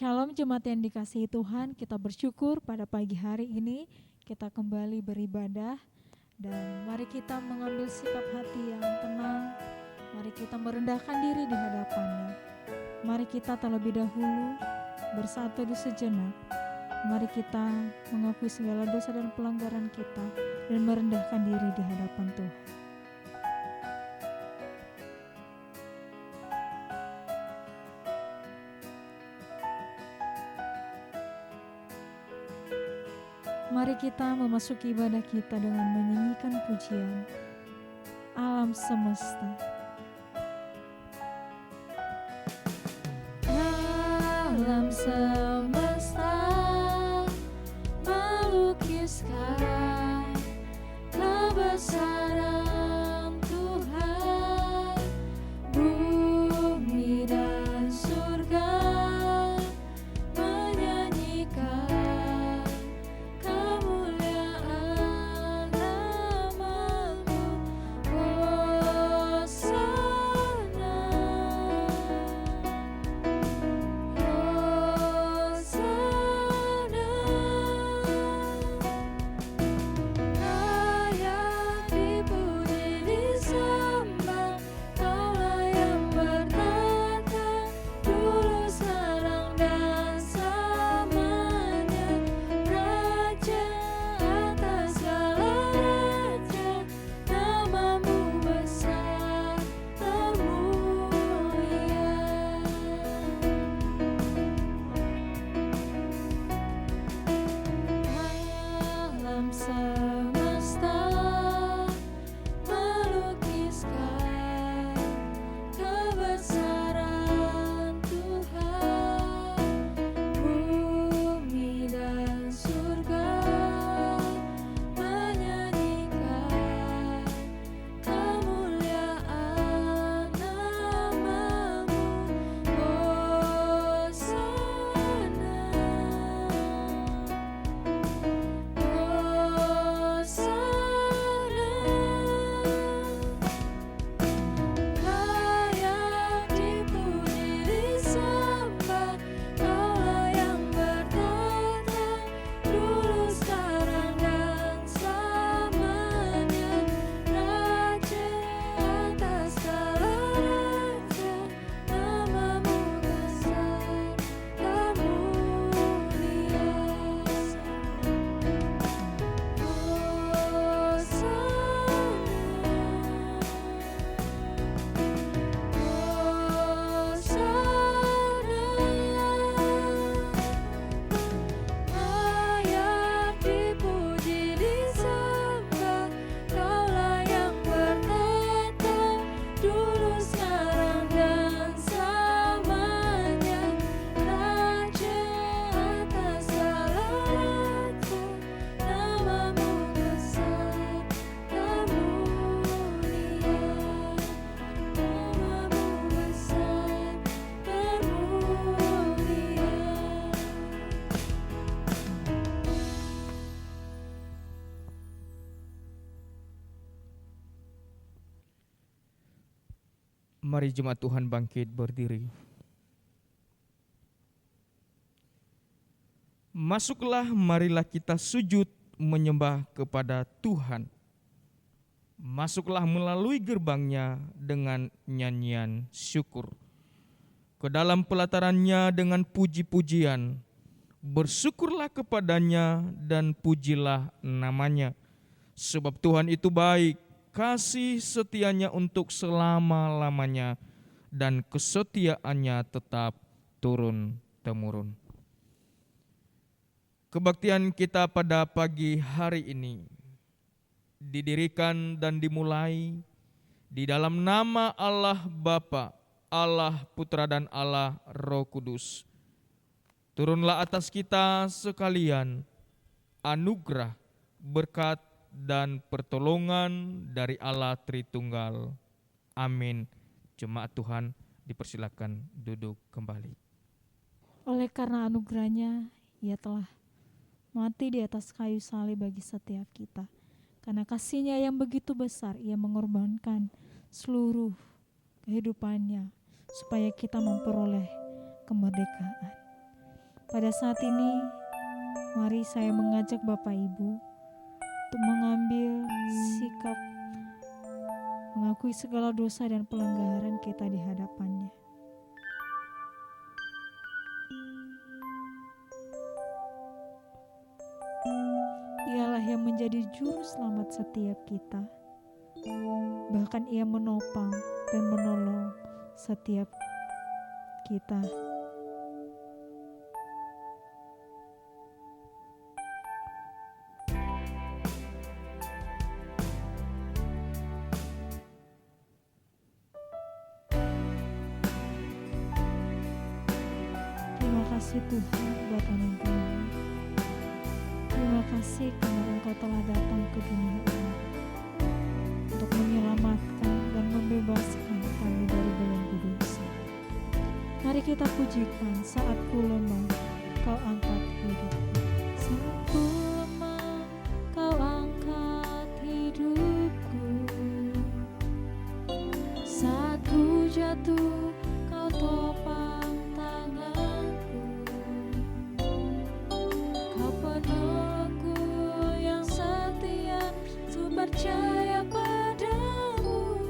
Shalom jemaat yang dikasihi Tuhan, kita bersyukur pada pagi hari ini kita kembali beribadah dan mari kita mengambil sikap hati yang tenang, mari kita merendahkan diri di hadapannya. Mari kita terlebih dahulu bersatu di sejenak, mari kita mengakui segala dosa dan pelanggaran kita dan merendahkan diri di hadapan Tuhan. Mari kita memasuki ibadah kita dengan menyanyikan pujian Alam Semesta. Alam semesta melukiskan kebesaran Tuhan, bumi dan surga menyanyikan kemuliaan nama-Mu. Hosana, Hosana, layak dipuji disembah, Kaulah yang bertata dulu sekarang dan selamanya, Raja atas segala raja, nama-Mu besar termulia. Alam semesta melukiskan kebesaran Tuhan, bumi dan surga menyanyikan kemuliaan nama-Mu. Hosana, Hosana, layak dipuji disembah, Kaulah yang bertata dulu sekarang dan selamanya, Raja atas segala raja, nama-Mu besar termulia. Layak dipuji disembah, Kaulah yang bertata dulu sekarang dan selamanya, Raja atas segala raja, nama-Mu besar termulia, nama-Mu besar termulia. Mari jemaat Tuhan bangkit berdiri. Masuklah, marilah kita sujud menyembah kepada Tuhan. Masuklah melalui gerbangnya dengan nyanyian syukur. Ke dalam pelatarannya dengan puji-pujian. Bersyukurlah kepadanya dan pujilah namanya. Sebab Tuhan itu baik, kasih setianya untuk selama-lamanya, dan kesetiaannya tetap turun-temurun. Kebaktian kita pada pagi hari ini didirikan dan dimulai di dalam nama Allah Bapa, Allah Putra dan Allah Roh Kudus. Turunlah atas kita sekalian anugerah, berkat, dan pertolongan dari Allah Tritunggal. Amin. Jemaat Tuhan dipersilakan duduk kembali. Oleh karena anugerahnya, Ia telah mati di atas kayu salib bagi setiap kita. Karena kasih-Nya yang begitu besar, Ia mengorbankan seluruh kehidupannya supaya kita memperoleh kemerdekaan. Pada saat ini, mari saya mengajak Bapak Ibu untuk mengambil sikap mengakui segala dosa dan pelanggaran kita di hadapannya. Ialah yang menjadi juru selamat setiap kita. Bahkan Ia menopang dan menolong setiap kita. Terima kasih Tuhan buat anugerah-Mu. Terima kasih karena Engkau telah datang ke dunia ini untuk menyelamatkan dan membebaskan kami dari belenggu dosa. Mari kita pujikan saat ku lemah, Kau angkat hidupku. Saat ku lemah, Kau angkat hidupku. Saat ku jatuh, Kau topang tanganku. Kau penolongku yang setia, ku percaya padamu.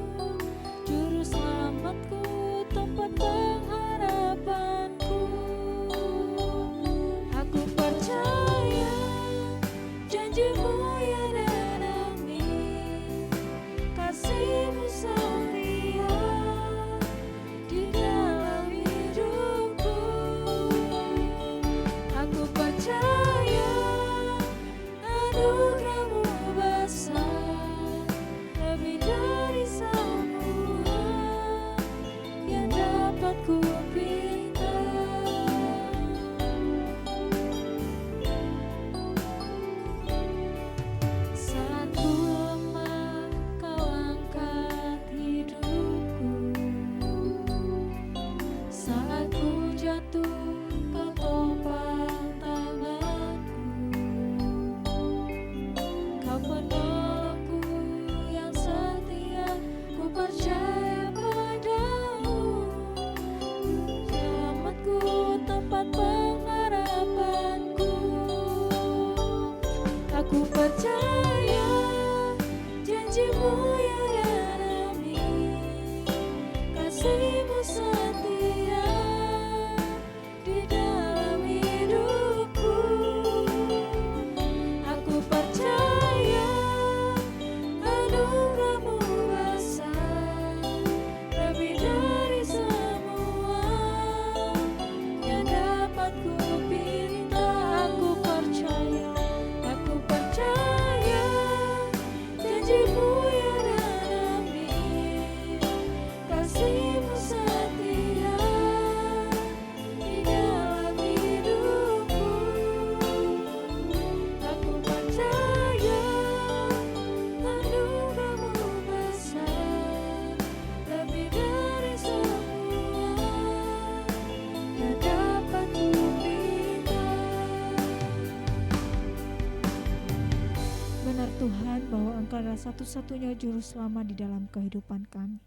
Juru selamatku, tempat pengharapanku. Aku percaya janji-Mu ya dan amin. Kasih-Mu setia di dalam hidupku. Aku percaya anugerah-Mu besar, lebih dari semua yang dapat ku pinta. Saat ku lemah, Kau angkat hidupku. Saat ku jatuh, Kau topang tanganku. Kau penolongku yang setia, ku percaya padamu. Selamatku, tempat pengharapanku. Aku percaya janji-Mu ya dan amin. Kasih-Mu setia di dalam hidupku. Aku percaya anugerah-Mu besar, lebih dari semua yang dapat ku pinta. Aku percaya janji-Mu ya dan amin. Kasih-Mu setia di dalam hidupku. Aku percaya anugerah-Mu besar, lebih dari semua yang dapat ku pinta. Benar Tuhan bahwa Engkau adalah satu-satunya juru selamat di dalam kehidupan kami.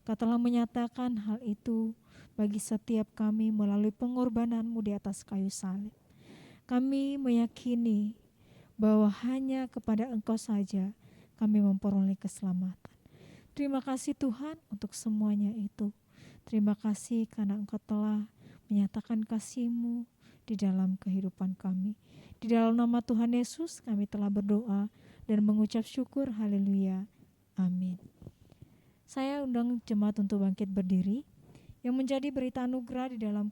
Kau telah menyatakan hal itu bagi setiap kami melalui pengorbanan-Mu di atas kayu salib. Kami meyakini bahwa hanya kepada Engkau saja kami memperoleh keselamatan. Terima kasih Tuhan untuk semuanya itu. Terima kasih karena Engkau telah menyatakan kasih-Mu di dalam kehidupan kami. Di dalam nama Tuhan Yesus kami telah berdoa dan mengucap syukur. Haleluya. Amin. Saya undang jemaat untuk bangkit berdiri. Yang menjadi berita anugerah di dalam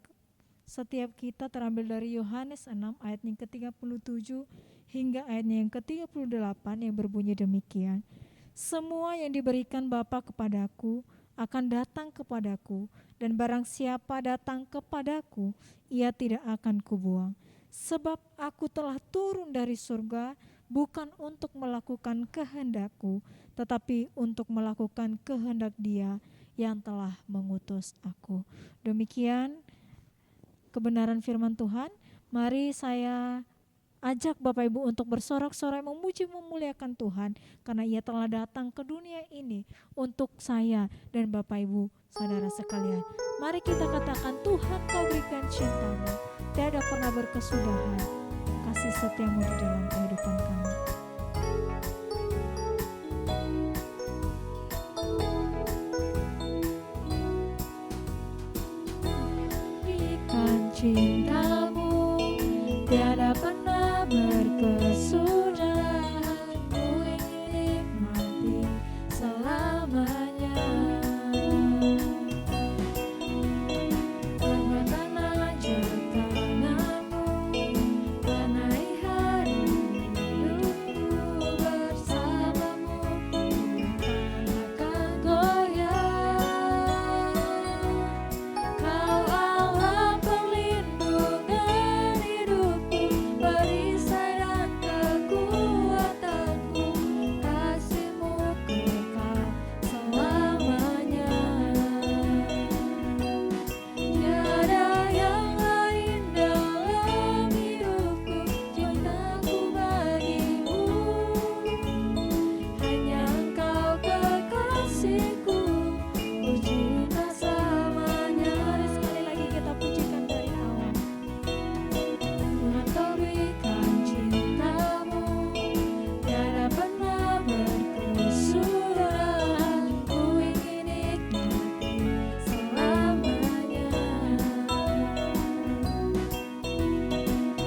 setiap kita terambil dari Yohanes 6 ayat yang ke-37 hingga ayatnya yang ke-38 yang berbunyi demikian. Semua yang diberikan Bapa kepadaku akan datang kepadaku, dan barang siapa datang kepadaku, ia tidak akan kubuang. Sebab aku telah turun dari surga bukan untuk melakukan kehendakku, tetapi untuk melakukan kehendak Dia yang telah mengutus aku. Demikian kebenaran firman Tuhan. Mari saya ajak Bapak Ibu untuk bersorak-sorai memuji memuliakan Tuhan karena Ia telah datang ke dunia ini untuk saya dan Bapak Ibu saudara sekalian. Mari kita katakan, Tuhan Kau berikan cintamu, tiada pernah berkesudahan, kasih setiamu di dalam kehidupan kami. Berikan cintamu, tiada pernah berkesudahan, ku ingin nikmati selamanya. Perbuatan ajaib tanganmu, warnai hari hidupku, bersamamu takkan akan goyah. Kau Allah perlindungan hidupku, perisai dan kekuatanku, kasih-Mu kekal selamanya. Tiada yang lain dalam hidupku, cintaku bagimu, hanya Engkau kekasihku, ku cinta selamanya. Mari sekali lagi kita pujikan dari awal. Tuhan Kau berikan cintamu, tiada pernah berkesudahan, ku ingin nikmati selamanya.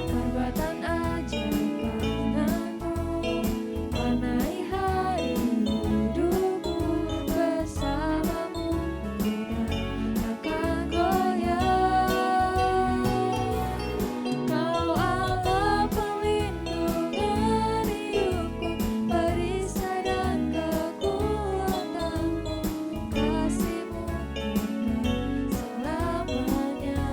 Perbuatan ajaib tanganmu, warnai hari hidupku, bersamamu takkan goyah. Kau Allah perlindungan hidupku, perisai dan kekuatanku, kasih-Mu kekal selamanya.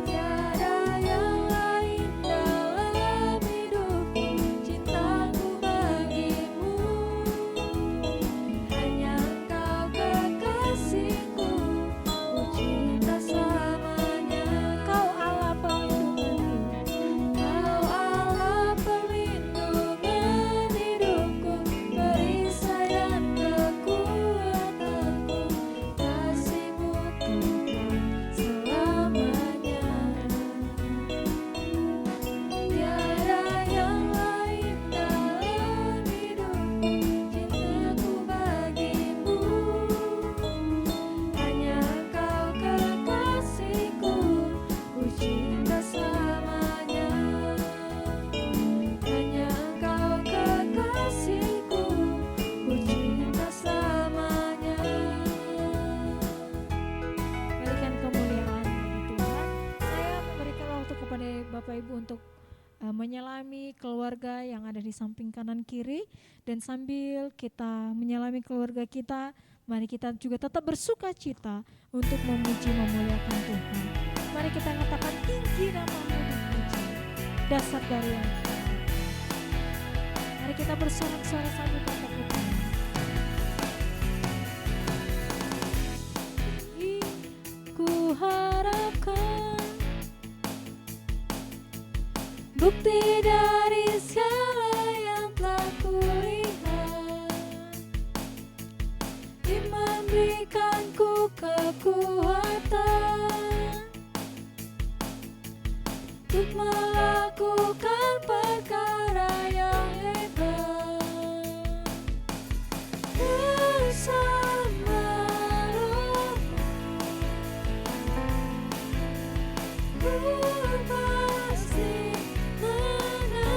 Tiada yang lain dalam hidupku, cintaku bagimu, hanya Engkau kekasihku, ku cinta selamanya. Kau Allah perlindunganku, Kau Allah perlindungan hidupku, perisai dan kekuatanku, kasih-Mu kekal selamanya. Tiada yang lain dalam hidupku, cintaku bagimu, hanya Engkau kekasihku, ku cinta selamanya. Hanya Engkau kekasihku, ku cinta selamanya. Berikan kemuliaan bagi Tuhan. Saya memberikan waktu kepada Bapak Ibu untuk menyelami keluarga yang ada di samping kanan kiri, dan sambil kita menyelami keluarga kita, mari kita juga tetap bersuka cita untuk memuji memuliakan Tuhan. Mari kita katakan, tinggi nama-Mu dipuji, dasar dari yang kuat. Mari kita bersorak-sorai sambil tepuk tangan. Ku harapkan bukti dari segala yang telah kulihat, Iman berikanku kekuatan untuk melakukan perkara yang hebat bersama Roh-Mu. Ku pasti menang.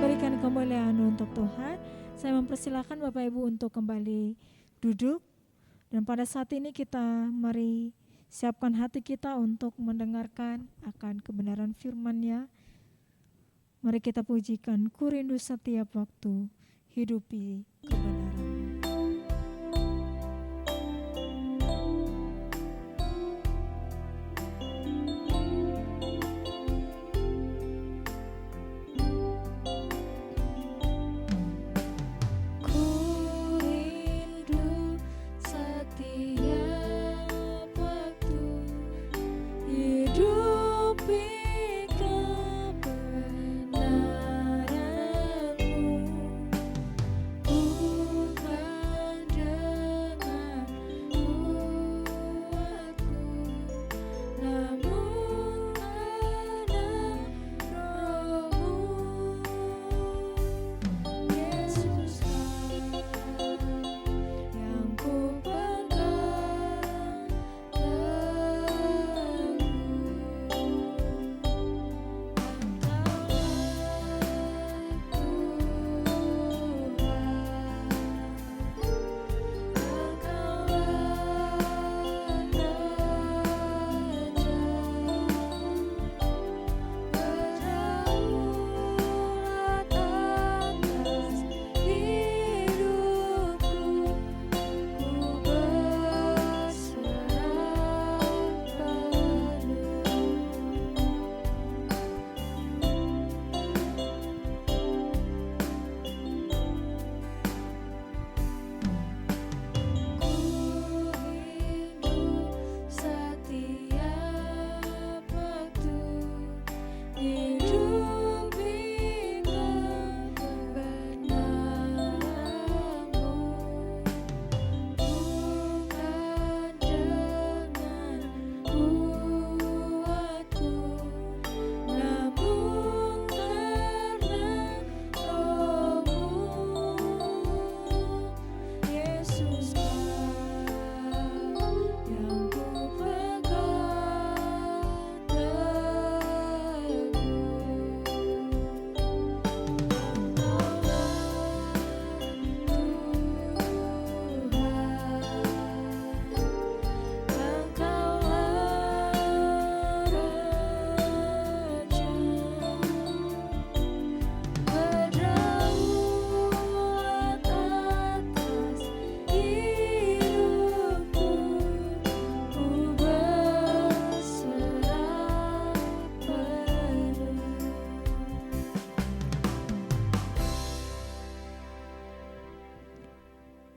berikan kemuliaan untuk Tuhan. Saya mempersilahkan Bapak Ibu untuk kembali duduk. Dan pada saat ini kita mari siapkan hati kita untuk mendengarkan akan kebenaran firman-Nya. Mari kita pujikan, ku rindu setiap waktu hidupi kebenaran.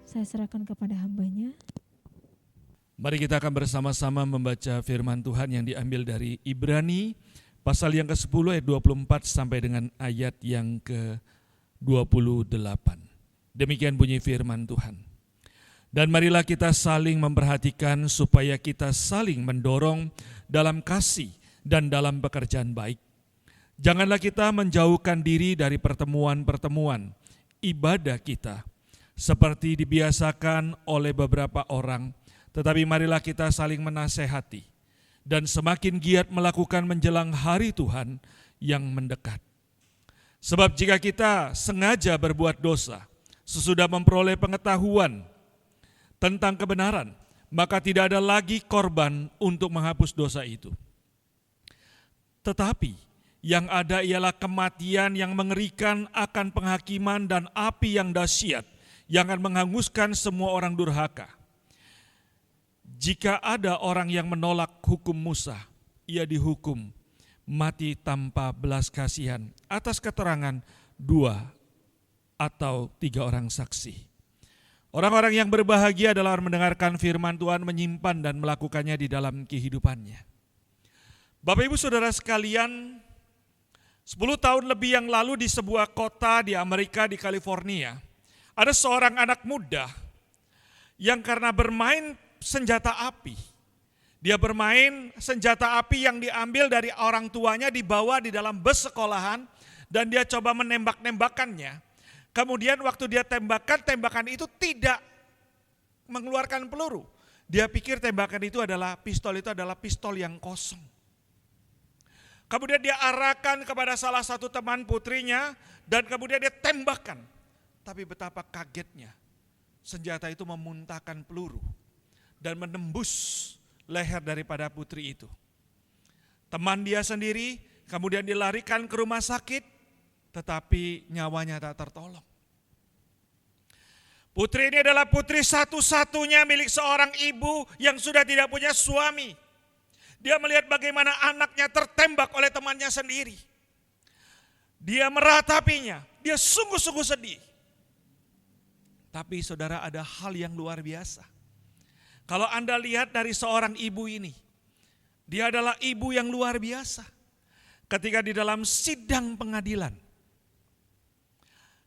Saya serahkan kepada hamba-Nya. Mari kita akan bersama-sama membaca firman Tuhan yang diambil dari Ibrani pasal yang ke-10 ayat 24 sampai dengan ayat yang ke-28. Demikian bunyi firman Tuhan. Dan marilah kita saling memperhatikan supaya kita saling mendorong dalam kasih dan dalam pekerjaan baik. Janganlah kita menjauhkan diri dari pertemuan-pertemuan ibadah kita, seperti dibiasakan oleh beberapa orang, tetapi marilah kita saling menasehati dan semakin giat melakukan menjelang hari Tuhan yang mendekat. Sebab jika kita sengaja berbuat dosa, sesudah memperoleh pengetahuan tentang kebenaran, maka tidak ada lagi korban untuk menghapus dosa itu. Tetapi yang ada ialah kematian yang mengerikan akan penghakiman dan api yang dahsyat, yang akan menghanguskan semua orang durhaka. Jika ada orang yang menolak hukum Musa, ia dihukum mati tanpa belas kasihan atas keterangan 2 atau 3 orang saksi. Orang-orang yang berbahagia adalah mendengarkan firman Tuhan, menyimpan dan melakukannya di dalam kehidupannya. Bapak Ibu Saudara sekalian, 10 tahun lebih yang lalu di sebuah kota di Amerika, di California, ada seorang anak muda yang karena bermain senjata api, dia bermain senjata api yang diambil dari orang tuanya, dibawa di dalam bus sekolahan, dan dia coba menembak-nembakannya. Kemudian waktu dia tembakan itu tidak mengeluarkan peluru. Dia pikir tembakan itu adalah pistol yang kosong. Kemudian dia arahkan kepada salah satu teman putrinya dan kemudian dia tembakkan. Tapi betapa kagetnya, senjata itu memuntahkan peluru dan menembus leher daripada putri itu. Teman dia sendiri kemudian dilarikan ke rumah sakit, tetapi nyawanya tak tertolong. Putri ini adalah putri satu-satunya milik seorang ibu yang sudah tidak punya suami. Dia melihat bagaimana anaknya tertembak oleh temannya sendiri. Dia meratapinya, dia sungguh-sungguh sedih. Tapi saudara, ada hal yang luar biasa. Kalau Anda lihat dari seorang ibu ini, dia adalah ibu yang luar biasa. Ketika di dalam sidang pengadilan,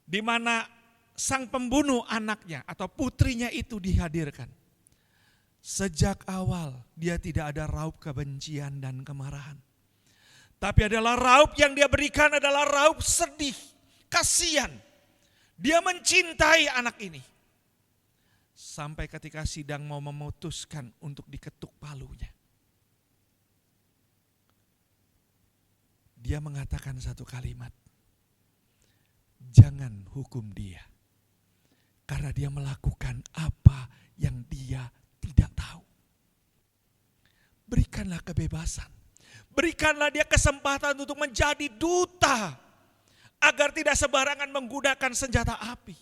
di mana sang pembunuh anaknya atau putrinya itu dihadirkan. Sejak awal dia tidak ada raup kebencian dan kemarahan. Tapi adalah raup yang dia berikan adalah raup sedih, kasihan. Dia mencintai anak ini. Sampai ketika sidang mau memutuskan untuk diketuk palunya. Dia mengatakan satu kalimat. Jangan hukum dia. Karena dia melakukan apa yang dia tidak tahu. Berikanlah kebebasan. Berikanlah dia kesempatan untuk menjadi duta. Agar tidak sembarangan menggunakan senjata api.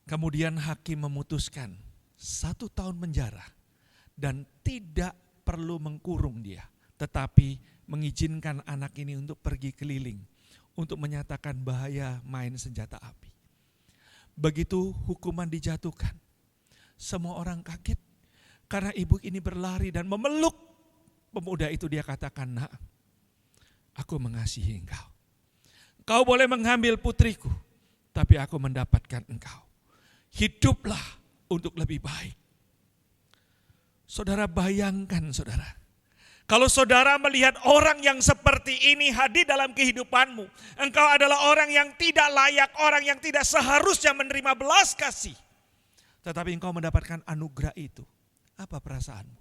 Kemudian hakim memutuskan 1 tahun penjara. Dan tidak perlu mengkurung dia. Tetapi mengizinkan anak ini untuk pergi keliling. Untuk menyatakan bahaya main senjata api. Begitu hukuman dijatuhkan, semua orang kaget karena ibu ini berlari dan memeluk pemuda itu. Dia katakan, nak, aku mengasihi engkau. Engkau boleh mengambil putriku, tapi aku mendapatkan engkau. Hiduplah untuk lebih baik. Saudara, bayangkan saudara. Kalau saudara melihat orang yang seperti ini hadir dalam kehidupanmu, engkau adalah orang yang tidak layak, orang yang tidak seharusnya menerima belas kasih. Tetapi engkau mendapatkan anugerah itu. Apa perasaanmu?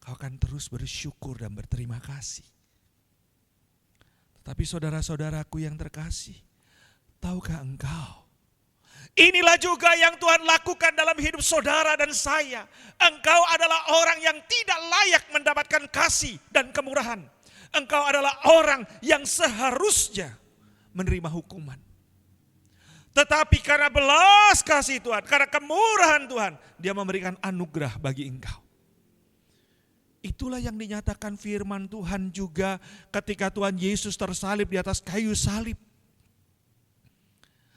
Kau akan terus bersyukur dan berterima kasih. Tetapi saudara-saudaraku yang terkasih, tahukah engkau? Inilah juga yang Tuhan lakukan dalam hidup saudara dan saya. Engkau adalah orang yang tidak layak mendapatkan kasih dan kemurahan. Engkau adalah orang yang seharusnya menerima hukuman. Tetapi karena belas kasih Tuhan, karena kemurahan Tuhan, Dia memberikan anugerah bagi engkau. Itulah yang dinyatakan firman Tuhan juga ketika Tuhan Yesus tersalib di atas kayu salib.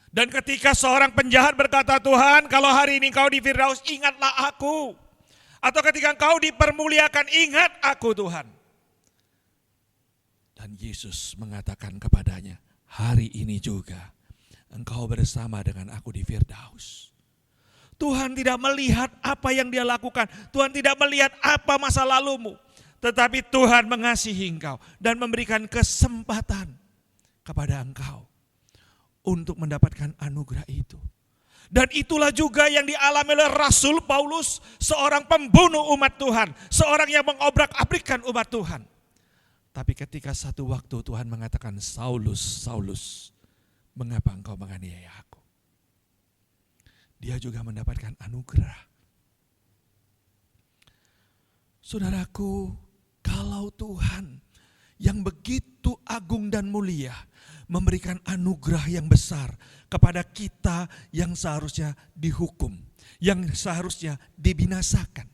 Dan ketika seorang penjahat berkata, Tuhan, kalau hari ini engkau di Firdaus, ingatlah aku. Atau ketika engkau dipermuliakan, ingat aku Tuhan. Dan Yesus mengatakan kepadanya, hari ini juga engkau bersama dengan aku di Firdaus. Tuhan tidak melihat apa yang Dia lakukan. Tuhan tidak melihat apa masa lalumu. Tetapi Tuhan mengasihi engkau dan memberikan kesempatan kepada engkau untuk mendapatkan anugerah itu. Dan itulah juga yang dialami oleh Rasul Paulus, seorang pembunuh umat Tuhan, seorang yang mengobrak-abrikkan umat Tuhan. Tapi ketika satu waktu Tuhan mengatakan, Saulus, Saulus, mengapa engkau menganiaya aku? Dia juga mendapatkan anugerah. Saudaraku, kalau Tuhan yang begitu agung dan mulia memberikan anugerah yang besar kepada kita yang seharusnya dihukum, yang seharusnya dibinasakan.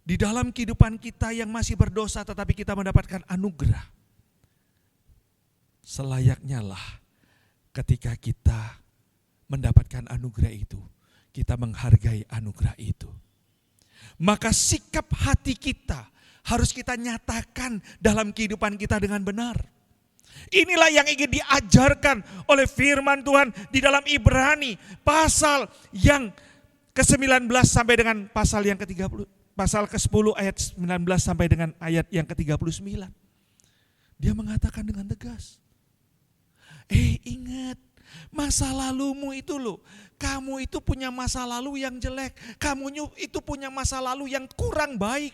Di dalam kehidupan kita yang masih berdosa tetapi kita mendapatkan anugerah. Selayaknya lah ketika kita mendapatkan anugerah itu, kita menghargai anugerah itu. Maka sikap hati kita harus kita nyatakan dalam kehidupan kita dengan benar. Inilah yang ingin diajarkan oleh firman Tuhan di dalam Ibrani pasal yang ke-19 sampai dengan pasal yang ke-30, pasal ke-10 ayat 19 sampai dengan ayat yang ke-39. Dia mengatakan dengan tegas, ingat masa lalumu itu loh, kamu itu punya masa lalu yang jelek, kamu itu punya masa lalu yang kurang baik.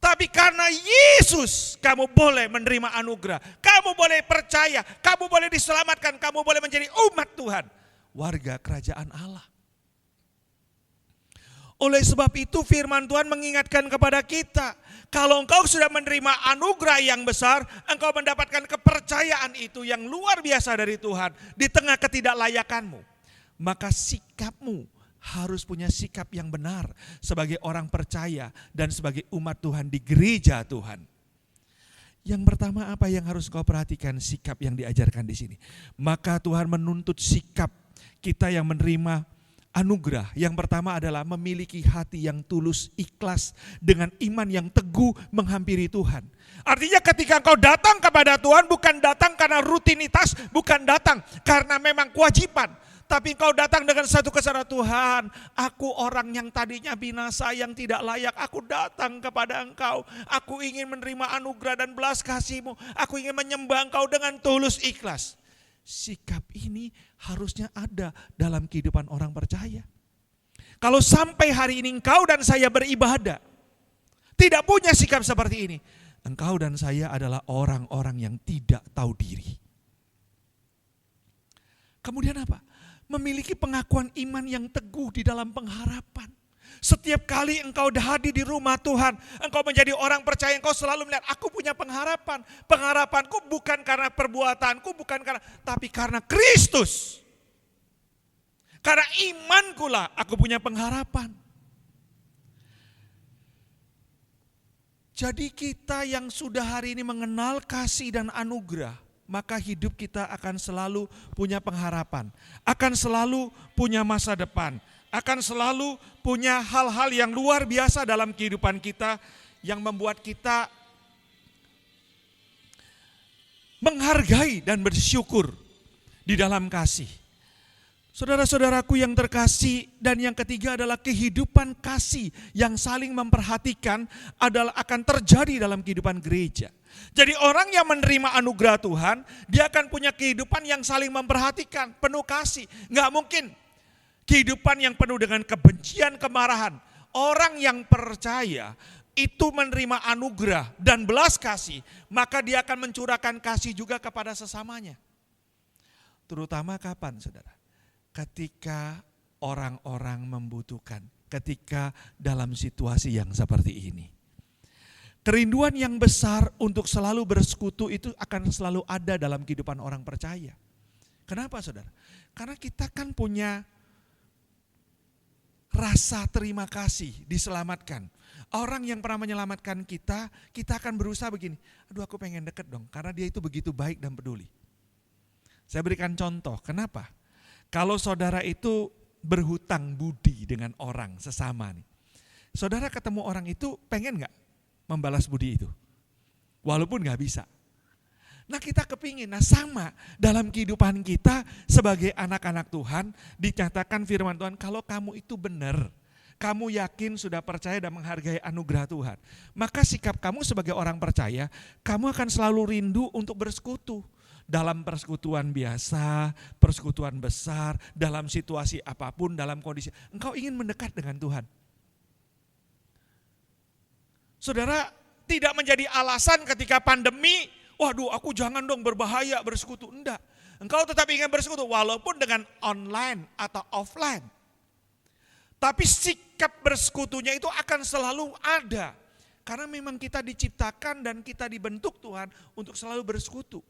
Tapi karena Yesus, kamu boleh menerima anugerah. Kamu boleh percaya, kamu boleh diselamatkan, kamu boleh menjadi umat Tuhan. Warga kerajaan Allah. Oleh sebab itu firman Tuhan mengingatkan kepada kita. Kalau engkau sudah menerima anugerah yang besar, engkau mendapatkan kepercayaan itu yang luar biasa dari Tuhan. Di tengah ketidaklayakanmu. Maka sikapmu harus punya sikap yang benar sebagai orang percaya dan sebagai umat Tuhan di gereja Tuhan. Yang pertama apa yang harus kau perhatikan, sikap yang diajarkan di sini. Maka Tuhan menuntut sikap kita yang menerima anugerah. Yang pertama adalah memiliki hati yang tulus, ikhlas dengan iman yang teguh menghampiri Tuhan. Artinya ketika engkau datang kepada Tuhan bukan datang karena rutinitas, bukan datang karena memang kewajiban. Tapi engkau datang dengan satu kesadaran, Tuhan, aku orang yang tadinya binasa, yang tidak layak, aku datang kepada engkau. Aku ingin menerima anugerah dan belas kasih-Mu. Aku ingin menyembah engkau dengan tulus ikhlas. Sikap ini harusnya ada dalam kehidupan orang percaya. Kalau sampai hari ini engkau dan saya beribadah, tidak punya sikap seperti ini, engkau dan saya adalah orang-orang yang tidak tahu diri. Kemudian apa? Memiliki pengakuan iman yang teguh di dalam pengharapan. Setiap kali engkau hadir di rumah Tuhan, engkau menjadi orang percaya, engkau selalu melihat, aku punya pengharapan. Pengharapanku bukan karena perbuatanku, bukan karena, tapi karena Kristus. Karena imanku lah aku punya pengharapan. Jadi kita yang sudah hari ini mengenal kasih dan anugerah, maka hidup kita akan selalu punya pengharapan, akan selalu punya masa depan, akan selalu punya hal-hal yang luar biasa dalam kehidupan kita yang membuat kita menghargai dan bersyukur di dalam kasih. Saudara-saudaraku yang terkasih, dan yang ketiga adalah kehidupan kasih yang saling memperhatikan adalah akan terjadi dalam kehidupan gereja. Jadi orang yang menerima anugerah Tuhan, dia akan punya kehidupan yang saling memperhatikan, penuh kasih. Nggak mungkin kehidupan yang penuh dengan kebencian, kemarahan. Orang yang percaya itu menerima anugerah dan belas kasih, maka dia akan mencurahkan kasih juga kepada sesamanya. Terutama kapan, saudara? Ketika orang-orang membutuhkan, ketika dalam situasi yang seperti ini. Kerinduan yang besar untuk selalu bersekutu itu akan selalu ada dalam kehidupan orang percaya. Kenapa, saudara? Karena kita kan punya rasa terima kasih diselamatkan. Orang yang pernah menyelamatkan kita, kita akan berusaha begini, aduh aku pengen deket dong, karena dia itu begitu baik dan peduli. Saya berikan contoh, kenapa? Kalau saudara itu berhutang budi dengan orang sesama nih, saudara ketemu orang itu pengen gak membalas budi itu? Walaupun gak bisa. Nah kita kepingin, nah sama dalam kehidupan kita sebagai anak-anak Tuhan, dinyatakan firman Tuhan, kalau kamu itu benar, kamu yakin sudah percaya dan menghargai anugerah Tuhan, maka sikap kamu sebagai orang percaya, kamu akan selalu rindu untuk bersekutu. Dalam persekutuan biasa, persekutuan besar, dalam situasi apapun, dalam kondisi, engkau ingin mendekat dengan Tuhan. Saudara, tidak menjadi alasan ketika pandemi, waduh aku jangan dong berbahaya bersekutu. Enggak, engkau tetap ingin bersekutu walaupun dengan online atau offline. Tapi sikap bersekutunya itu akan selalu ada. Karena memang kita diciptakan dan kita dibentuk Tuhan untuk selalu bersekutu.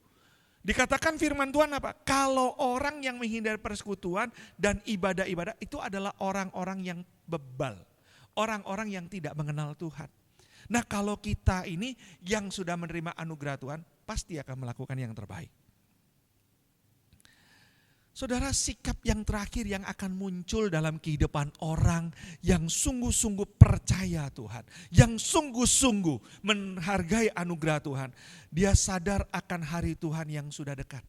Dikatakan firman Tuhan apa? Kalau orang yang menghindari persekutuan dan ibadah-ibadah itu adalah orang-orang yang bebal. Orang-orang yang tidak mengenal Tuhan. Nah kalau kita ini yang sudah menerima anugerah Tuhan, pasti akan melakukan yang terbaik. Saudara, sikap yang terakhir yang akan muncul dalam kehidupan orang yang sungguh-sungguh percaya Tuhan, yang sungguh-sungguh menghargai anugerah Tuhan, dia sadar akan hari Tuhan yang sudah dekat.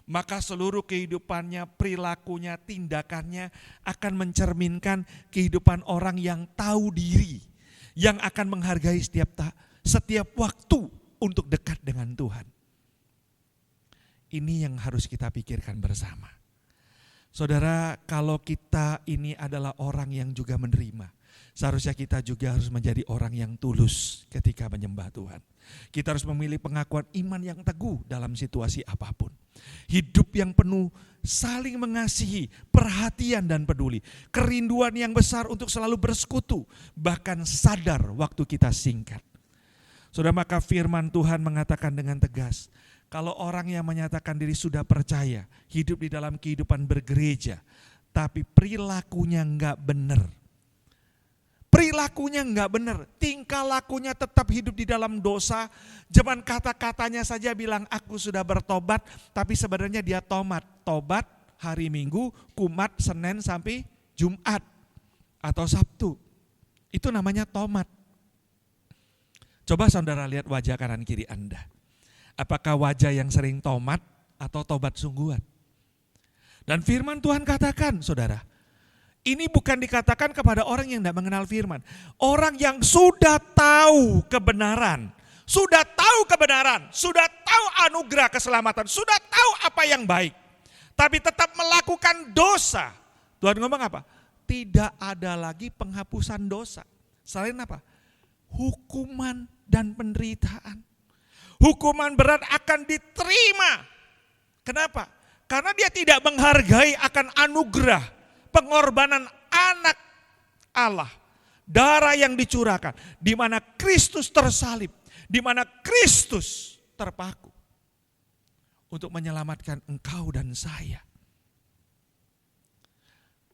Maka seluruh kehidupannya, perilakunya, tindakannya akan mencerminkan kehidupan orang yang tahu diri, yang akan menghargai setiap waktu untuk dekat dengan Tuhan. Ini yang harus kita pikirkan bersama. Saudara, kalau kita ini adalah orang yang juga menerima, Seharusnya kita juga harus menjadi orang yang tulus ketika menyembah Tuhan. Kita harus memilih pengakuan iman yang teguh dalam situasi apapun. Hidup yang penuh saling mengasihi, perhatian dan peduli. Kerinduan yang besar untuk selalu bersekutu, bahkan sadar waktu kita singkat. Saudara, maka firman Tuhan mengatakan dengan tegas, kalau orang yang menyatakan diri sudah percaya, hidup di dalam kehidupan bergereja, tapi perilakunya enggak benar. Perilakunya enggak benar, tingkah lakunya tetap hidup di dalam dosa. Cuman kata-katanya saja bilang aku sudah bertobat, tapi sebenarnya dia tomat. Tobat hari Minggu, Kumat, Senin sampai Jumat atau Sabtu. Itu namanya tomat. Coba saudara lihat wajah kanan kiri Anda. Apakah wajah yang sering tomat atau tobat sungguhan? Dan firman Tuhan katakan, saudara, ini bukan dikatakan kepada orang yang tidak mengenal firman. Orang yang sudah tahu kebenaran, sudah tahu anugerah keselamatan, sudah tahu apa yang baik, tapi tetap melakukan dosa. Tuhan ngomong apa? Tidak ada lagi penghapusan dosa. Selain apa? Hukuman dan penderitaan. Hukuman berat akan diterima. Kenapa? Karena dia tidak menghargai akan anugerah pengorbanan anak Allah, darah yang dicurahkan, di mana Kristus tersalib, di mana Kristus terpaku untuk menyelamatkan engkau dan saya.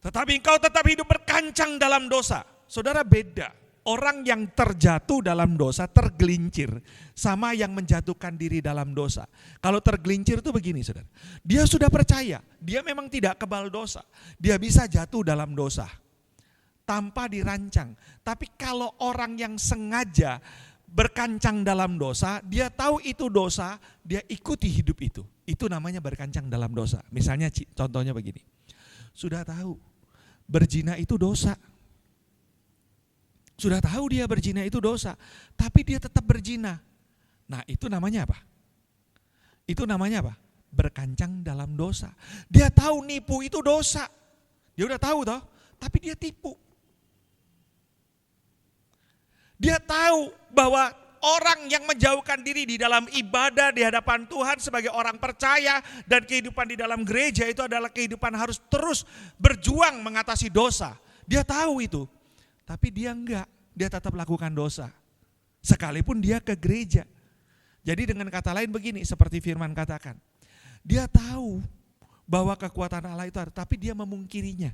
Tetapi engkau tetap hidup berkancang dalam dosa. Saudara, beda. Orang yang terjatuh dalam dosa tergelincir sama yang menjatuhkan diri dalam dosa. Kalau tergelincir itu begini, saudara. Dia sudah percaya, dia memang tidak kebal dosa. Dia bisa jatuh dalam dosa tanpa dirancang. Tapi kalau orang yang sengaja berkancang dalam dosa, dia tahu itu dosa, dia ikuti hidup itu. Itu namanya berkancang dalam dosa. Misalnya contohnya begini. Sudah tahu berzina itu dosa. Sudah tahu dia berzina itu dosa, tapi dia tetap berzina. Nah, itu namanya apa? Itu namanya apa? Berkancang dalam dosa. Dia tahu nipu itu dosa. Dia udah tahu toh, tapi dia tipu. Dia tahu bahwa orang yang menjauhkan diri di dalam ibadah di hadapan Tuhan sebagai orang percaya dan kehidupan di dalam gereja itu adalah kehidupan harus terus berjuang mengatasi dosa. Dia tahu itu. Tapi dia enggak, dia tetap lakukan dosa. Sekalipun dia ke gereja. Jadi dengan kata lain begini, seperti firman katakan. Dia tahu bahwa kekuatan Allah itu ada, tapi dia memungkirinya.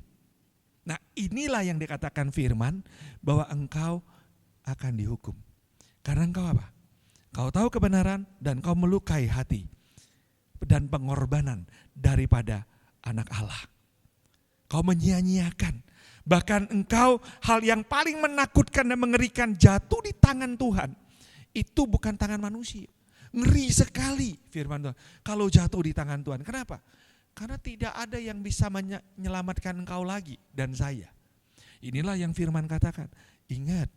Nah, inilah yang dikatakan firman bahwa engkau akan dihukum. Karena engkau apa? Kau tahu kebenaran dan kau melukai hati dan pengorbanan daripada anak Allah. Kau menyia-nyiakan. Bahkan engkau hal yang paling menakutkan dan mengerikan jatuh di tangan Tuhan. Itu bukan tangan manusia. Ngeri sekali firman Tuhan. Kalau jatuh di tangan Tuhan. Kenapa? Karena tidak ada yang bisa menyelamatkan engkau lagi dan saya. Inilah yang firman katakan. Ingat,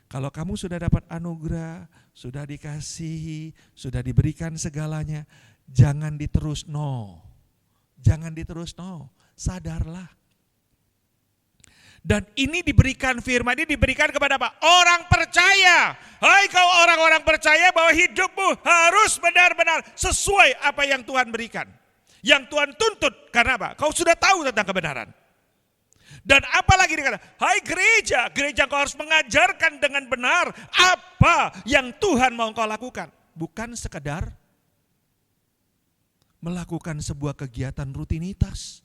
kalau kamu sudah dapat anugerah, sudah dikasihi, sudah diberikan segalanya, jangan diterus no. Jangan diterus no. Sadarlah. Dan ini diberikan firman ini diberikan kepada apa? Orang percaya. Hai kau orang-orang percaya bahwa hidupmu harus benar-benar sesuai apa yang Tuhan berikan. Yang Tuhan tuntut. Karena apa? Kau sudah tahu tentang kebenaran. Dan apalagi dikatakan, hai gereja kau harus mengajarkan dengan benar apa yang Tuhan mau kau lakukan. Bukan sekedar melakukan sebuah kegiatan rutinitas.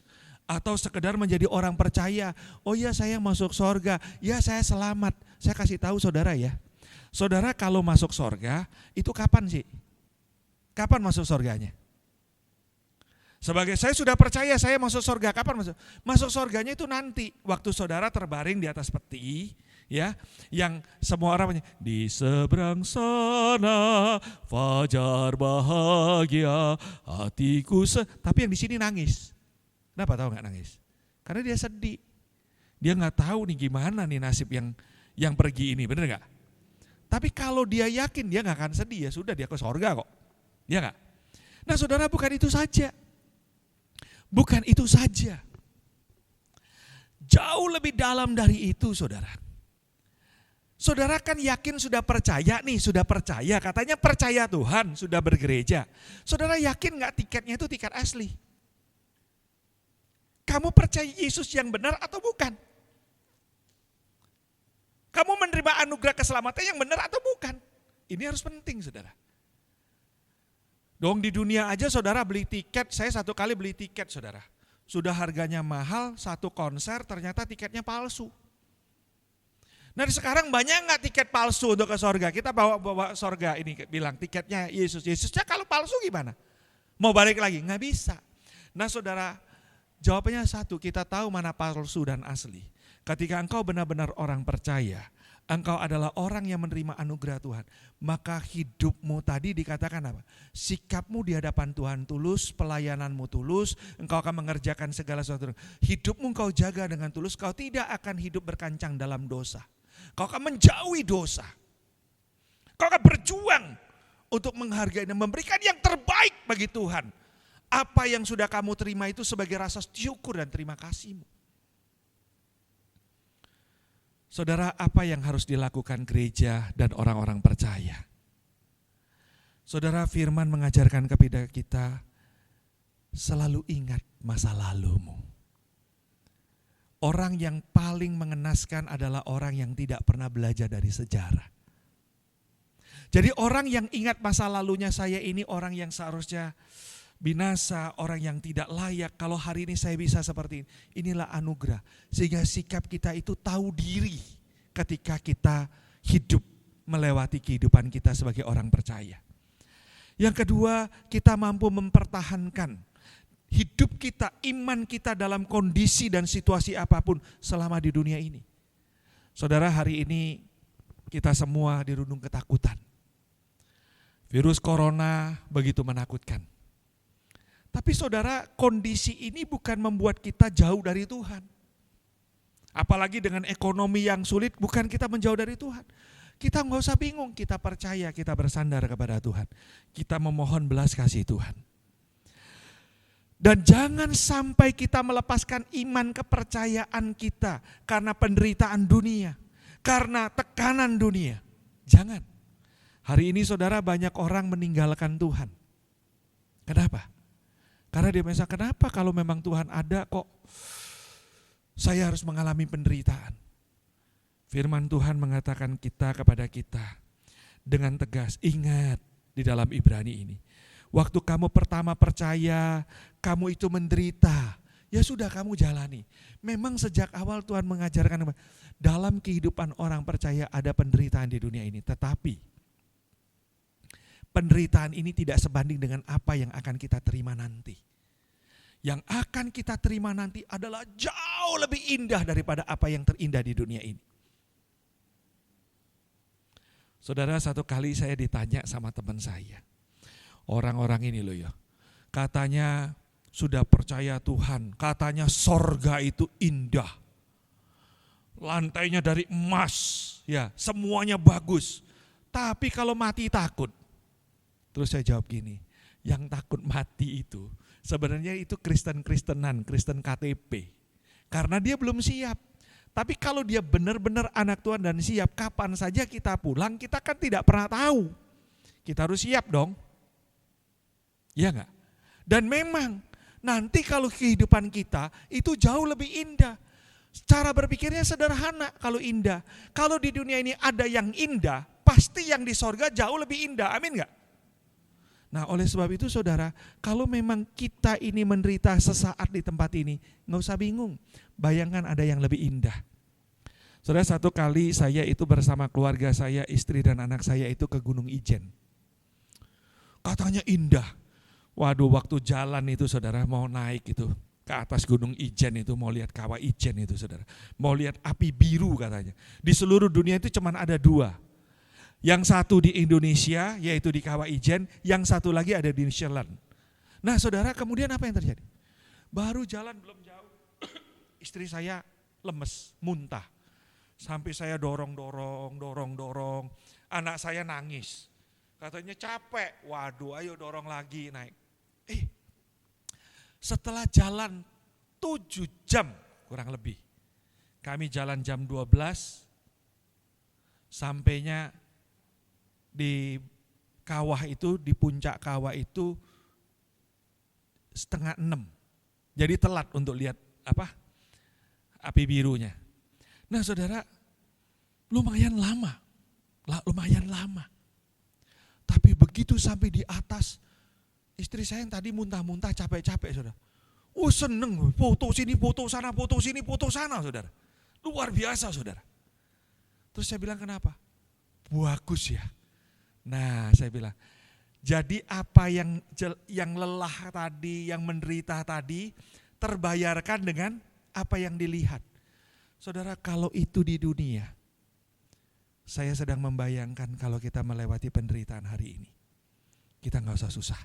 Atau sekedar menjadi orang percaya, oh ya saya masuk sorga, ya saya selamat. Saya kasih tahu saudara ya, saudara kalau masuk sorga itu kapan sih? Kapan masuk sorganya? Sebagai saya sudah percaya saya masuk sorga, kapan masuk? Masuk sorganya itu nanti, waktu saudara terbaring di atas peti, ya, yang semua orang di seberang sana fajar bahagia hatiku tapi yang di sini nangis. Kenapa tahu nggak nangis? Karena dia sedih. Dia nggak tahu nih gimana nih nasib yang pergi ini, bener nggak? Tapi kalau dia yakin dia nggak akan sedih, ya sudah dia ke sorga kok. Ya nggak? Nah saudara, bukan itu saja. Bukan itu saja. Jauh lebih dalam dari itu saudara. Saudara kan yakin sudah percaya nih, sudah percaya, katanya percaya Tuhan, sudah bergereja. Saudara yakin gak tiketnya itu tiket asli? Kamu percaya Yesus yang benar atau bukan? Kamu menerima anugerah keselamatan yang benar atau bukan? Ini harus penting, saudara. Dong di dunia aja saudara beli tiket, saya satu kali beli tiket saudara. Sudah harganya mahal, satu konser ternyata tiketnya palsu. Nah sekarang banyak nggak tiket palsu untuk ke sorga? Kita bawa sorga ini bilang tiketnya Yesus. Yesusnya kalau palsu gimana? Mau balik lagi? Nggak bisa. Nah saudara, jawabannya satu, kita tahu mana palsu dan asli. Ketika engkau benar-benar orang percaya, engkau adalah orang yang menerima anugerah Tuhan, maka hidupmu tadi dikatakan apa? Sikapmu di hadapan Tuhan tulus, pelayananmu tulus, engkau akan mengerjakan segala sesuatu. Hidupmu engkau jaga dengan tulus, kau tidak akan hidup berkancang dalam dosa. Kau akan menjauhi dosa. Kau akan berjuang untuk menghargai dan memberikan yang terbaik bagi Tuhan. Apa yang sudah kamu terima itu sebagai rasa syukur dan terima kasihmu. Saudara, apa yang harus dilakukan gereja dan orang-orang percaya? Saudara, firman mengajarkan kepada kita, selalu ingat masa lalumu. Orang yang paling mengenaskan adalah orang yang tidak pernah belajar dari sejarah. Jadi orang yang ingat masa lalunya, saya ini orang yang seharusnya binasa, orang yang tidak layak. Kalau hari ini saya bisa seperti ini, inilah anugerah. Sehingga sikap kita itu tahu diri ketika kita hidup melewati kehidupan kita sebagai orang percaya. Yang kedua, kita mampu mempertahankan hidup kita, iman kita dalam kondisi dan situasi apapun selama di dunia ini. Saudara, hari ini kita semua dirundung ketakutan. Virus corona begitu menakutkan. Tapi saudara, kondisi ini bukan membuat kita jauh dari Tuhan. Apalagi dengan ekonomi yang sulit, bukan kita menjauh dari Tuhan. Kita nggak usah bingung, kita percaya, kita bersandar kepada Tuhan. Kita memohon belas kasih Tuhan. Dan jangan sampai kita melepaskan iman kepercayaan kita karena penderitaan dunia, karena tekanan dunia. Jangan. Hari ini saudara, banyak orang meninggalkan Tuhan. Kenapa? Karena dia merasa, kenapa kalau memang Tuhan ada kok saya harus mengalami penderitaan. Firman Tuhan mengatakan kepada kita dengan tegas, ingat di dalam Ibrani ini. Waktu kamu pertama percaya, kamu itu menderita, ya sudah kamu jalani. Memang sejak awal Tuhan mengajarkan dalam kehidupan orang percaya ada penderitaan di dunia ini. Tetapi penderitaan ini tidak sebanding dengan apa yang akan kita terima nanti. Yang akan kita terima nanti adalah jauh lebih indah daripada apa yang terindah di dunia ini. Saudara, satu kali saya ditanya sama teman saya. Orang-orang ini loh ya, katanya sudah percaya Tuhan, katanya sorga itu indah. Lantainya dari emas, ya semuanya bagus. Tapi kalau mati takut. Terus saya jawab gini, yang takut mati itu sebenarnya itu Kristen-Kristenan, Kristen KTP. Karena dia belum siap. Tapi kalau dia benar-benar anak Tuhan dan siap, kapan saja kita pulang, kita kan tidak pernah tahu. Kita harus siap dong. Iya enggak? Dan memang nanti kalau kehidupan kita itu jauh lebih indah. Cara berpikirnya sederhana kalau indah. Kalau di dunia ini ada yang indah, pasti yang di sorga jauh lebih indah. Amin enggak? Nah oleh sebab itu saudara, kalau memang kita ini menderita sesaat di tempat ini, enggak usah bingung. Bayangkan ada yang lebih indah. Saudara, satu kali saya itu bersama keluarga saya, istri dan anak saya itu ke Gunung Ijen. Katanya indah. Waduh, waktu jalan itu saudara mau naik itu ke atas Gunung Ijen itu, mau lihat kawah Ijen itu saudara. Mau lihat api biru katanya. Di seluruh dunia itu cuma ada dua. Yang satu di Indonesia yaitu di kawah Ijen, yang satu lagi ada di New Zealand. Nah saudara, kemudian apa yang terjadi? Baru jalan belum jauh, istri saya lemes, muntah. Sampai saya dorong, anak saya nangis. Katanya capek, waduh ayo dorong lagi naik. Setelah jalan 7 jam kurang lebih, kami jalan jam 12, Sampainya di kawah itu, di puncak kawah itu 5:30. Jadi telat untuk lihat api birunya. Nah saudara, lumayan lama. Tapi begitu sampai di atas, istri saya yang tadi muntah-muntah capek-capek saudara. Oh seneng, foto sini, foto sana, foto sini, foto sana saudara. Luar biasa saudara. Terus saya bilang kenapa? Bagus ya. Nah saya bilang, jadi apa yang lelah tadi, yang menderita tadi, terbayarkan dengan apa yang dilihat. Saudara, kalau itu di dunia, saya sedang membayangkan kalau kita melewati penderitaan hari ini, kita gak usah susah.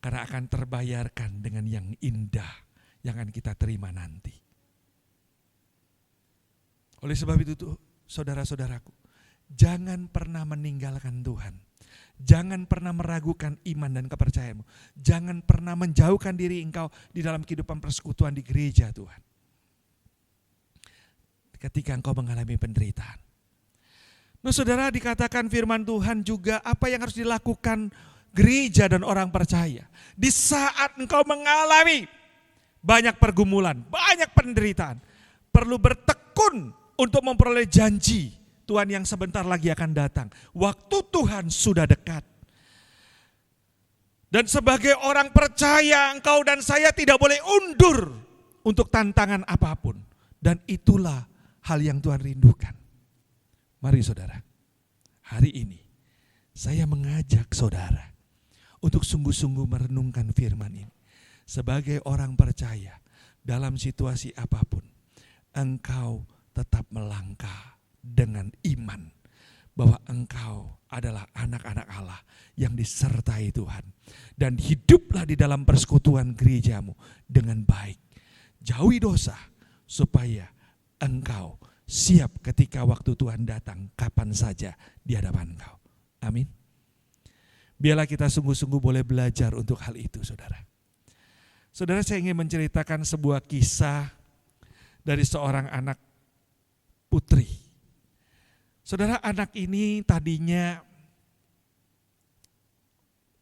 Karena akan terbayarkan dengan yang indah yang akan kita terima nanti. Oleh sebab itu tuh, saudara-saudaraku, jangan pernah meninggalkan Tuhan. Jangan pernah meragukan iman dan kepercayaanmu. Jangan pernah menjauhkan diri engkau di dalam kehidupan persekutuan di gereja Tuhan. Ketika engkau mengalami penderitaan. Nah saudara, dikatakan firman Tuhan juga apa yang harus dilakukan gereja dan orang percaya. Di saat engkau mengalami banyak pergumulan, banyak penderitaan. Perlu bertekun untuk memperoleh janji Tuhan yang sebentar lagi akan datang. Waktu Tuhan sudah dekat. Dan sebagai orang percaya, engkau dan saya tidak boleh undur untuk tantangan apapun. Dan itulah hal yang Tuhan rindukan. Mari saudara, hari ini saya mengajak saudara untuk sungguh-sungguh merenungkan firman ini. Sebagai orang percaya, dalam situasi apapun, engkau tetap melangkah dengan iman bahwa engkau adalah anak-anak Allah yang disertai Tuhan. Dan hiduplah di dalam persekutuan gerejamu dengan baik. Jauhi dosa supaya engkau siap ketika waktu Tuhan datang kapan saja di hadapan engkau. Amin. Biarlah kita sungguh-sungguh boleh belajar untuk hal itu saudara. Saudara, saya ingin menceritakan sebuah kisah dari seorang anak putri. Saudara, anak ini tadinya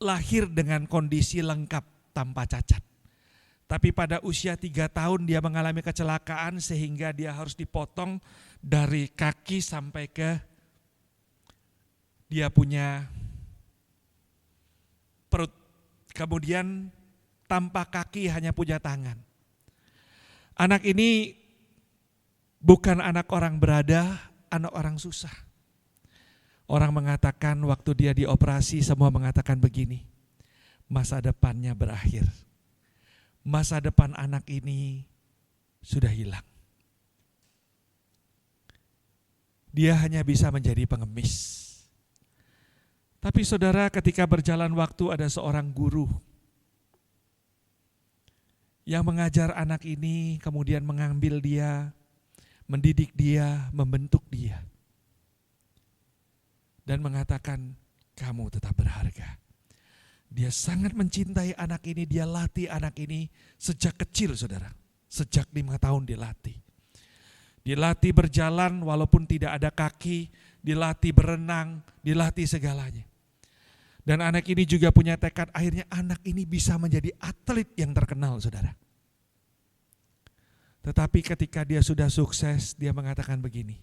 lahir dengan kondisi lengkap tanpa cacat. Tapi pada usia 3 tahun dia mengalami kecelakaan sehingga dia harus dipotong dari kaki sampai ke dia punya perut. Kemudian tanpa kaki hanya punya tangan. Anak ini bukan anak orang berada, anak orang susah. Orang mengatakan waktu dia dioperasi semua mengatakan begini, masa depannya berakhir. Masa depan anak ini sudah hilang. Dia hanya bisa menjadi pengemis. Tapi saudara, ketika berjalan waktu ada seorang guru yang mengajar anak ini, kemudian mengambil dia, mendidik dia, membentuk dia. Dan mengatakan, kamu tetap berharga. Dia sangat mencintai anak ini, dia latih anak ini sejak kecil saudara. Sejak 5 tahun dilatih. Dilatih berjalan walaupun tidak ada kaki, dilatih berenang, dilatih segalanya. Dan anak ini juga punya tekad, akhirnya anak ini bisa menjadi atlet yang terkenal saudara. Tetapi ketika dia sudah sukses, dia mengatakan begini,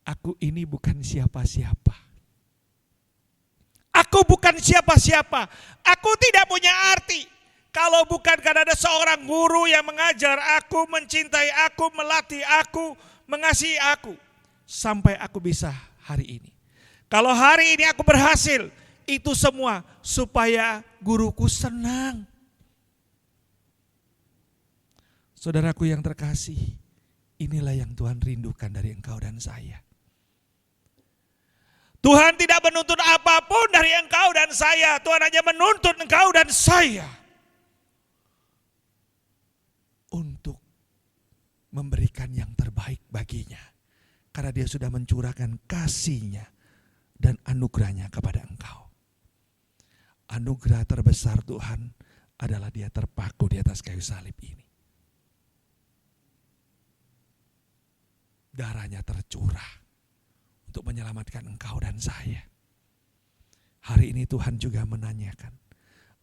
aku ini bukan siapa-siapa. Aku bukan siapa-siapa, aku tidak punya arti. Kalau bukan karena ada seorang guru yang mengajar aku, mencintai aku, melatih aku, mengasihi aku. Sampai aku bisa hari ini. Kalau hari ini aku berhasil, itu semua supaya guruku senang. Saudaraku yang terkasih, inilah yang Tuhan rindukan dari engkau dan saya. Tuhan tidak menuntut apapun dari engkau dan saya. Tuhan hanya menuntut engkau dan saya untuk memberikan yang terbaik baginya. Karena dia sudah mencurahkan kasih-Nya dan anugerah-Nya kepada engkau. Anugerah terbesar Tuhan adalah dia terpaku di atas kayu salib ini. Darah-Nya tercurah untuk menyelamatkan engkau dan saya. Hari ini Tuhan juga menanyakan,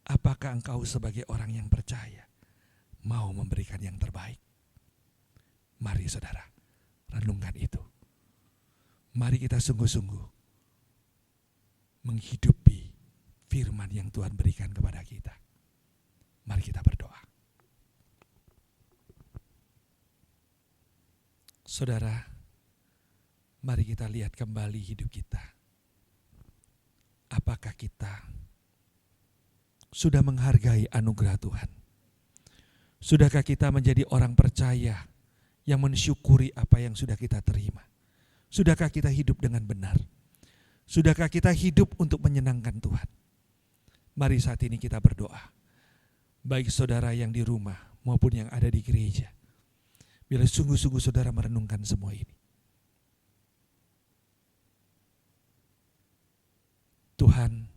apakah engkau sebagai orang yang percaya mau memberikan yang terbaik? Mari saudara, renungkan itu. Mari kita sungguh-sungguh menghidupi firman yang Tuhan berikan kepada kita. Mari kita berdoa. Saudara, mari kita lihat kembali hidup kita. Apakah kita sudah menghargai anugerah Tuhan? Sudahkah kita menjadi orang percaya yang mensyukuri apa yang sudah kita terima? Sudahkah kita hidup dengan benar? Sudahkah kita hidup untuk menyenangkan Tuhan? Mari saat ini kita berdoa. Baik saudara yang di rumah maupun yang ada di gereja. Bila sungguh-sungguh saudara merenungkan semua ini. Tuhan,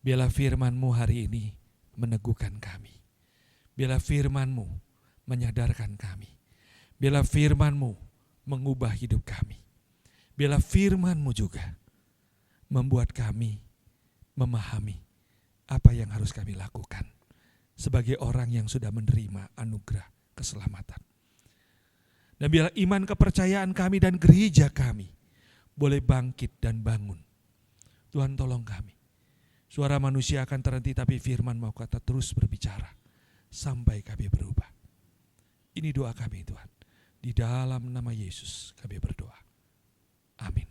biarlah firman-Mu hari ini meneguhkan kami. Biarlah firman-Mu menyadarkan kami. Biarlah firman-Mu mengubah hidup kami. Biarlah firman-Mu juga membuat kami memahami apa yang harus kami lakukan sebagai orang yang sudah menerima anugerah keselamatan. Dan biarlah iman kepercayaan kami dan gereja kami boleh bangkit dan bangun. Tuhan tolong kami. Suara manusia akan terhenti tapi firman mau kata terus berbicara sampai kami berubah. Ini doa kami Tuhan. Di dalam nama Yesus kami berdoa. Amin.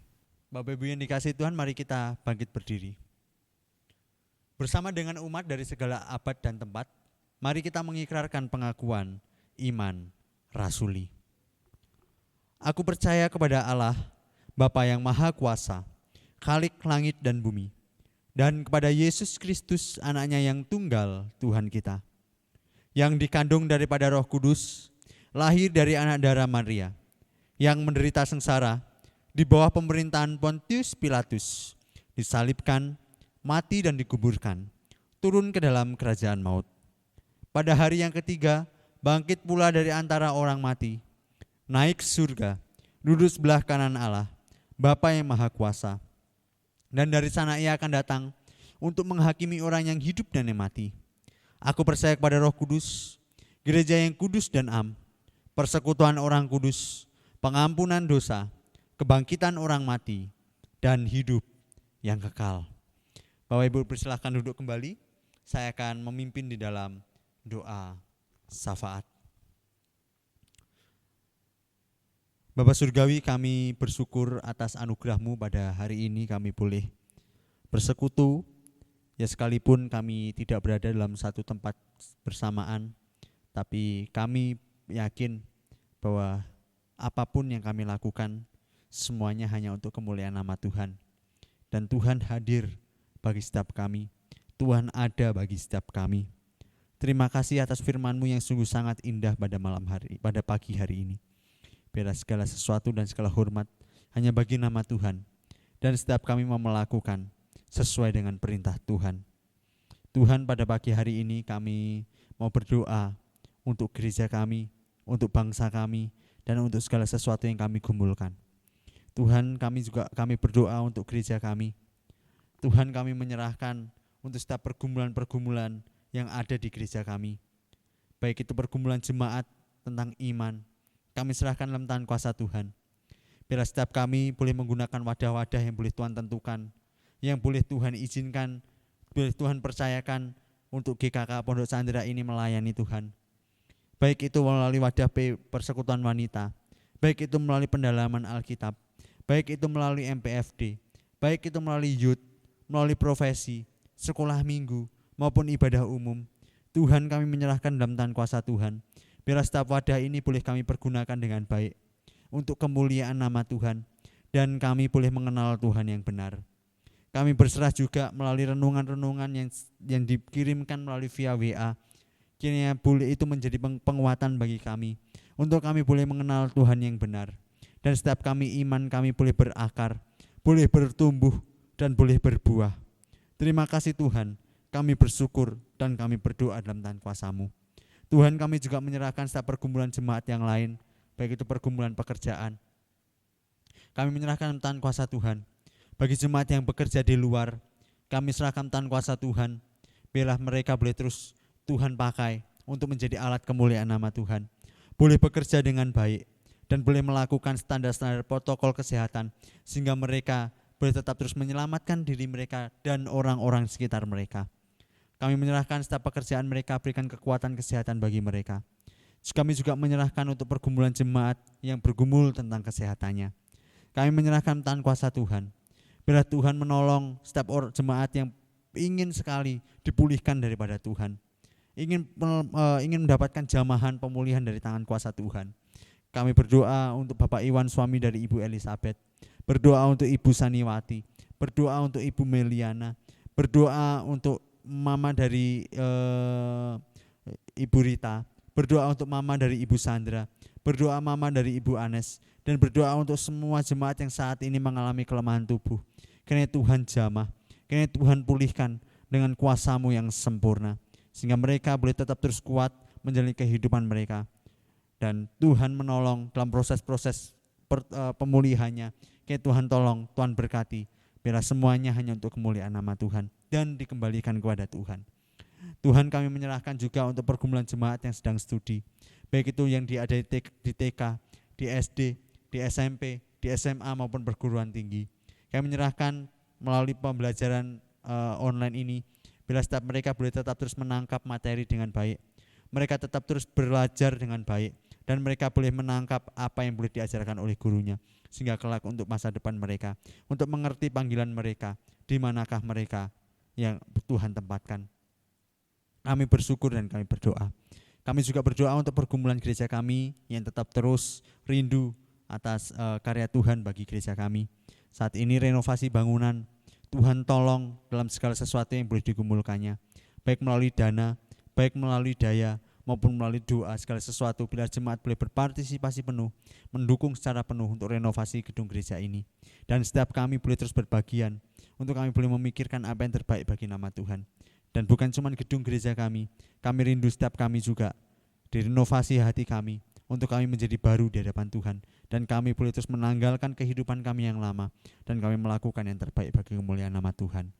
Bapak Ibu yang dikasihi Tuhan, mari kita bangkit berdiri. Bersama dengan umat dari segala abad dan tempat, mari kita mengikrarkan pengakuan iman rasuli. Aku percaya kepada Allah, Bapa yang Maha Kuasa, Khalik langit dan bumi, dan kepada Yesus Kristus anaknya yang tunggal Tuhan kita, yang dikandung daripada Roh Kudus, lahir dari anak darah Maria, yang menderita sengsara di bawah pemerintahan Pontius Pilatus, disalibkan, mati dan dikuburkan, turun ke dalam kerajaan maut. Pada hari yang ketiga, bangkit pula dari antara orang mati, naik ke surga, duduk sebelah kanan Allah, Bapa yang Maha Kuasa. Dan dari sana ia akan datang untuk menghakimi orang yang hidup dan yang mati. Aku percaya kepada Roh Kudus, gereja yang kudus dan am, persekutuan orang kudus, pengampunan dosa, kebangkitan orang mati, dan hidup yang kekal. Bapak Ibu persilahkan duduk kembali. Saya akan memimpin di dalam doa syafaat. Bapa Surgawi, kami bersyukur atas anugerah-Mu pada hari ini kami boleh bersekutu, ya sekalipun kami tidak berada dalam satu tempat bersamaan, tapi kami yakin bahwa apapun yang kami lakukan, semuanya hanya untuk kemuliaan nama Tuhan. Dan Tuhan hadir bagi setiap kami, Tuhan ada bagi setiap kami. Terima kasih atas firman-Mu yang sungguh sangat indah pada pagi hari ini. Biarlah segala sesuatu dan segala hormat hanya bagi nama Tuhan. Dan setiap kami mau melakukan sesuai dengan perintah Tuhan. Tuhan, pada pagi hari ini kami mau berdoa untuk gereja kami, untuk bangsa kami, dan untuk segala sesuatu yang kami gumulkan. Tuhan, kami berdoa untuk gereja kami. Tuhan, kami menyerahkan untuk setiap pergumulan-pergumulan yang ada di gereja kami. Baik itu pergumulan jemaat tentang iman, kami serahkan dalam tangan kuasa Tuhan. Biarlah setiap kami boleh menggunakan wadah-wadah yang boleh Tuhan tentukan, yang boleh Tuhan izinkan, boleh Tuhan percayakan untuk GKK Pondok Chandra ini melayani Tuhan. Baik itu melalui wadah persekutuan wanita, baik itu melalui pendalaman Alkitab, baik itu melalui MPFD, baik itu melalui youth, melalui profesi, sekolah minggu, maupun ibadah umum. Tuhan, kami menyerahkan dalam tangan kuasa Tuhan. Biarlah setiap wadah ini boleh kami pergunakan dengan baik untuk kemuliaan nama Tuhan, dan kami boleh mengenal Tuhan yang benar. Kami berserah juga melalui renungan-renungan yang dikirimkan melalui via WA. Kiranya boleh itu menjadi penguatan bagi kami, untuk kami boleh mengenal Tuhan yang benar. Dan setiap iman kami boleh berakar, boleh bertumbuh, dan boleh berbuah. Terima kasih Tuhan, kami bersyukur dan kami berdoa dalam tangan kuasa-Mu. Tuhan, kami juga menyerahkan setiap pergumulan jemaat yang lain, baik itu pergumulan pekerjaan, kami menyerahkan tangan kuasa Tuhan. Bagi jemaat yang bekerja di luar, kami serahkan tangan kuasa Tuhan. Biarlah mereka boleh terus Tuhan pakai untuk menjadi alat kemuliaan nama Tuhan. Boleh bekerja dengan baik dan boleh melakukan standar-standar protokol kesehatan sehingga mereka boleh tetap terus menyelamatkan diri mereka dan orang-orang sekitar mereka. Kami menyerahkan setiap pekerjaan mereka, berikan kekuatan kesehatan bagi mereka. Kami juga menyerahkan untuk pergumulan jemaat yang bergumul tentang kesehatannya. Kami menyerahkan tangan kuasa Tuhan. Biarlah Tuhan menolong setiap jemaat yang ingin sekali dipulihkan daripada Tuhan. Ingin mendapatkan jamahan pemulihan dari tangan kuasa Tuhan. Kami berdoa untuk Bapak Iwan, suami dari Ibu Elizabeth. Berdoa untuk Ibu Saniwati. Berdoa untuk Ibu Meliana. Berdoa untuk Mama dari Ibu Rita. Berdoa untuk Mama dari Ibu Sandra. Berdoa Mama dari Ibu Anes. Dan berdoa untuk semua jemaat yang saat ini mengalami kelemahan tubuh. Kiranya Tuhan jamah. Kiranya Tuhan pulihkan dengan kuasa-Mu yang sempurna. Sehingga mereka boleh tetap terus kuat menjalani kehidupan mereka. Dan Tuhan menolong dalam proses-proses pemulihannya. Kiranya Tuhan tolong, Tuhan berkati. Biarlah semuanya hanya untuk kemuliaan nama Tuhan dan dikembalikan kepada Tuhan. Tuhan, kami menyerahkan juga untuk pergumulan jemaat yang sedang studi. Baik itu yang ada di TK, di SD, di SMP, di SMA maupun perguruan tinggi. Kami menyerahkan melalui pembelajaran online ini. Bila setiap mereka boleh tetap terus menangkap materi dengan baik. Mereka tetap terus belajar dengan baik. Dan mereka boleh menangkap apa yang boleh diajarkan oleh gurunya. Sehingga kelak untuk masa depan mereka. Untuk mengerti panggilan mereka. Di manakah mereka yang Tuhan tempatkan. Kami bersyukur dan kami berdoa. Kami juga berdoa untuk pergumulan gereja kami yang tetap terus rindu atas karya Tuhan bagi gereja kami. Saat ini renovasi bangunan. Tuhan tolong dalam segala sesuatu yang boleh digumulkannya, baik melalui dana, baik melalui daya, maupun melalui doa, segala sesuatu bila jemaat boleh berpartisipasi penuh, mendukung secara penuh untuk renovasi gedung gereja ini. Dan setiap kami boleh terus berbagian, untuk kami boleh memikirkan apa yang terbaik bagi nama Tuhan. Dan bukan cuma gedung gereja kami rindu setiap kami juga direnovasi hati kami, untuk kami menjadi baru di hadapan Tuhan. Dan kami boleh terus menanggalkan kehidupan kami yang lama. Dan kami melakukan yang terbaik bagi kemuliaan nama Tuhan.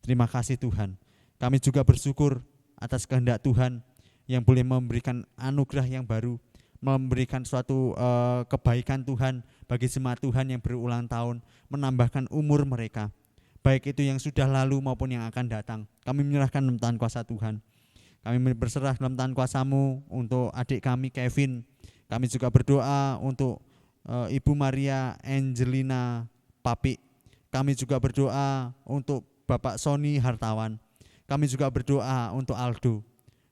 Terima kasih Tuhan. Kami juga bersyukur atas kehendak Tuhan yang boleh memberikan anugerah yang baru. Memberikan suatu kebaikan Tuhan bagi jemaat Tuhan yang berulang tahun. Menambahkan umur mereka. Baik itu yang sudah lalu maupun yang akan datang. Kami menyerahkan dalam tangan kuasa Tuhan. Kami berserah dalam tangan kuasa-Mu untuk adik kami Kevin. Kami juga berdoa untuk Ibu Maria Angelina Papi. Kami juga berdoa untuk Bapak Sony Hartawan. Kami juga berdoa untuk Aldo.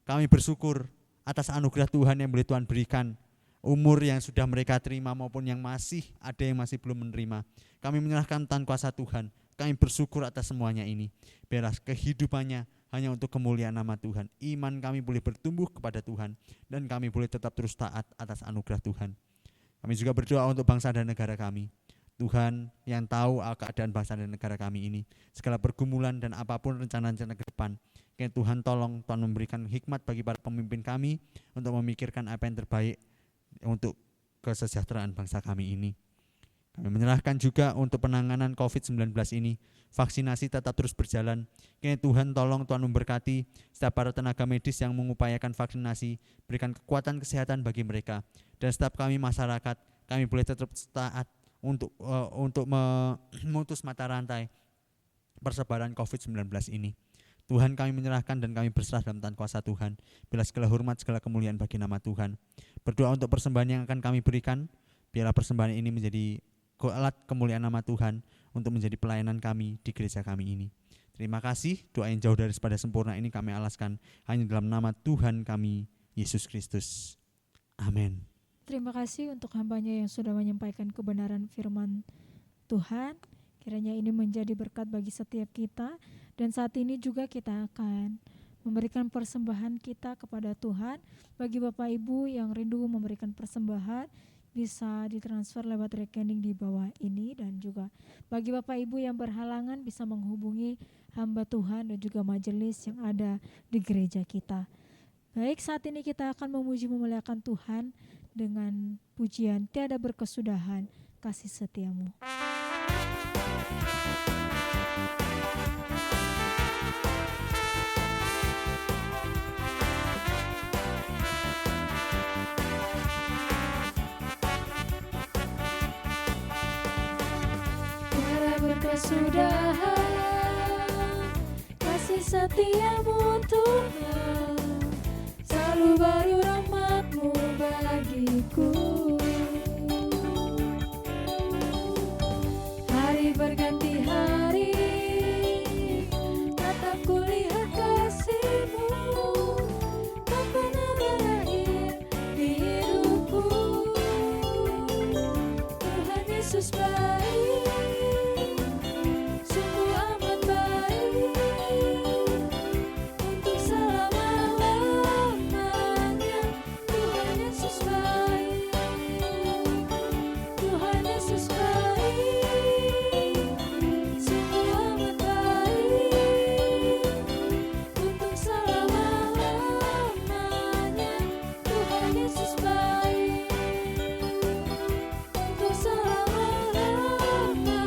Kami bersyukur atas anugerah Tuhan yang boleh Tuhan berikan. Umur yang sudah mereka terima maupun yang masih ada yang masih belum menerima. Kami menyerahkan tangan kuasa Tuhan. Kami bersyukur atas semuanya ini. Biarlah kehidupannya hanya untuk kemuliaan nama Tuhan. Iman kami boleh bertumbuh kepada Tuhan. Dan kami boleh tetap terus taat atas anugerah Tuhan. Kami juga berdoa untuk bangsa dan negara kami. Tuhan yang tahu keadaan bangsa dan negara kami ini. Segala pergumulan dan apapun rencana-rencana ke depan. Kiranya Tuhan tolong, Tuhan memberikan hikmat bagi para pemimpin kami. Untuk memikirkan apa yang terbaik untuk kesejahteraan bangsa kami ini. Kami menyerahkan juga untuk penanganan COVID-19 ini. Vaksinasi tetap terus berjalan. Kiranya Tuhan tolong, Tuhan memberkati setiap para tenaga medis yang mengupayakan vaksinasi. Berikan kekuatan kesehatan bagi mereka. Dan setiap kami masyarakat, kami boleh tetap taat untuk memutus mata rantai persebaran COVID-19 ini. Tuhan, kami menyerahkan dan kami berserah dalam tangan kuasa Tuhan. Bila segala hormat, segala kemuliaan bagi nama Tuhan. Berdoa untuk persembahan yang akan kami berikan. Biarlah persembahan ini menjadi alat kemuliaan nama Tuhan untuk menjadi pelayanan kami di gereja kami ini. Terima kasih, doa yang jauh dari pada sempurna ini kami alaskan hanya dalam nama Tuhan kami, Yesus Kristus. Amin. Terima kasih untuk hambanya yang sudah menyampaikan kebenaran firman Tuhan. Kiranya ini menjadi berkat bagi setiap kita. Dan saat ini juga kita akan memberikan persembahan kita kepada Tuhan. Bagi Bapak Ibu yang rindu memberikan persembahan, bisa ditransfer lewat rekening di bawah ini. Dan juga bagi Bapak Ibu yang berhalangan bisa menghubungi hamba Tuhan dan juga majelis yang ada di gereja kita. Baik, saat ini kita akan memuji memuliakan Tuhan dengan pujian tiada berkesudahan. kasih setia-Mu. Tiada berkesudahan, kasih setia-Mu Tuhan, selalu baru rahmat-Mu bagiku. Hari berganti hari, tatapku lihat kasih-Mu, tak pernah berakhir di hidupku. Tuhan Yesus baik, sungguh amat baik, untuk selama-lamanya. Tuhan Yesus baik, Tuhan Yesus baik, sungguh amat baik, untuk selama-lamanya. Tuhan Yesus baik, untuk selama-lamanya.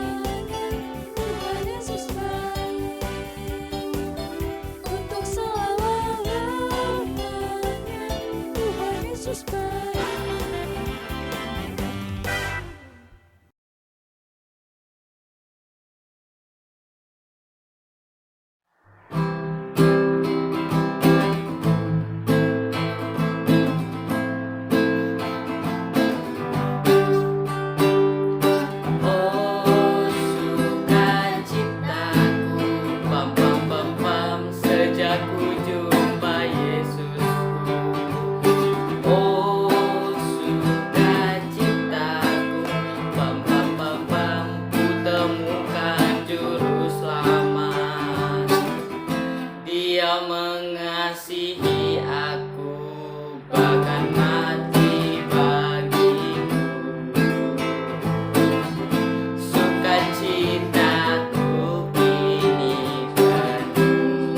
Tuhan Yesus baik, untuk selama-lamanya. Tuhan Yesus baik. Oh sukacitaku, pam pam pam pam, sejak ku jumpa Yesusku. Oh sukacitaku, pam pam pam pam, ku temukan juru selamat. Dia mengasihi aku, bahkan mati bagiku. Sukacitaku kini penuh.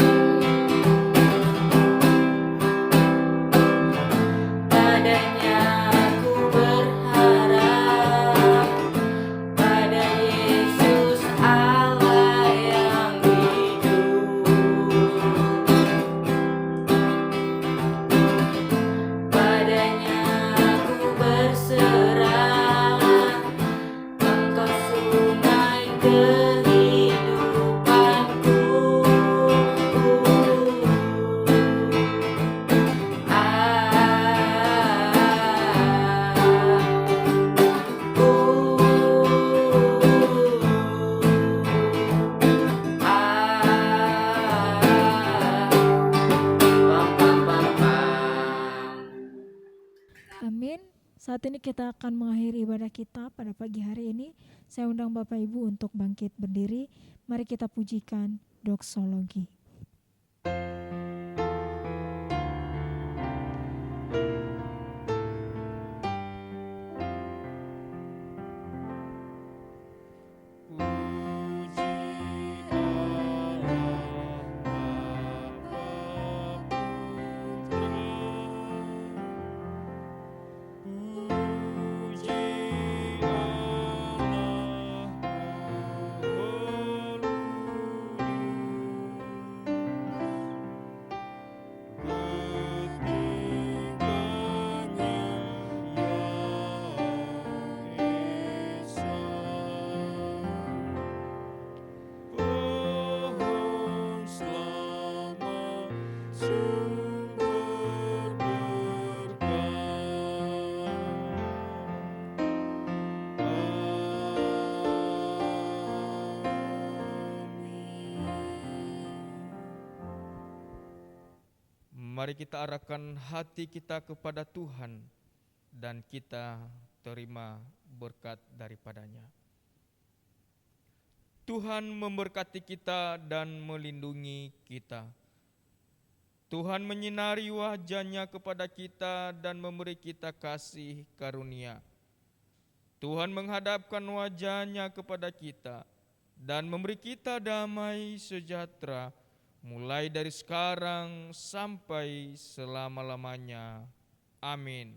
Padanya aku berharap, pada Yesus Allah yang hidup. Padanya aku berserah, Engkau sungai kehidupanku. Pam pam pam pam. Amin. Saat ini kita akan mengakhiri ibadah kita pada pagi hari ini. Saya undang Bapak Ibu untuk bangkit berdiri. Mari kita pujikan doksologi. Mari kita arahkan hati kita kepada Tuhan dan kita terima berkat daripadanya. Tuhan memberkati kita dan melindungi kita. Tuhan menyinari wajah-Nya kepada kita dan memberi kita kasih karunia. Tuhan menghadapkan wajah-Nya kepada kita dan memberi kita damai sejahtera, mulai dari sekarang sampai selama-lamanya. Amin.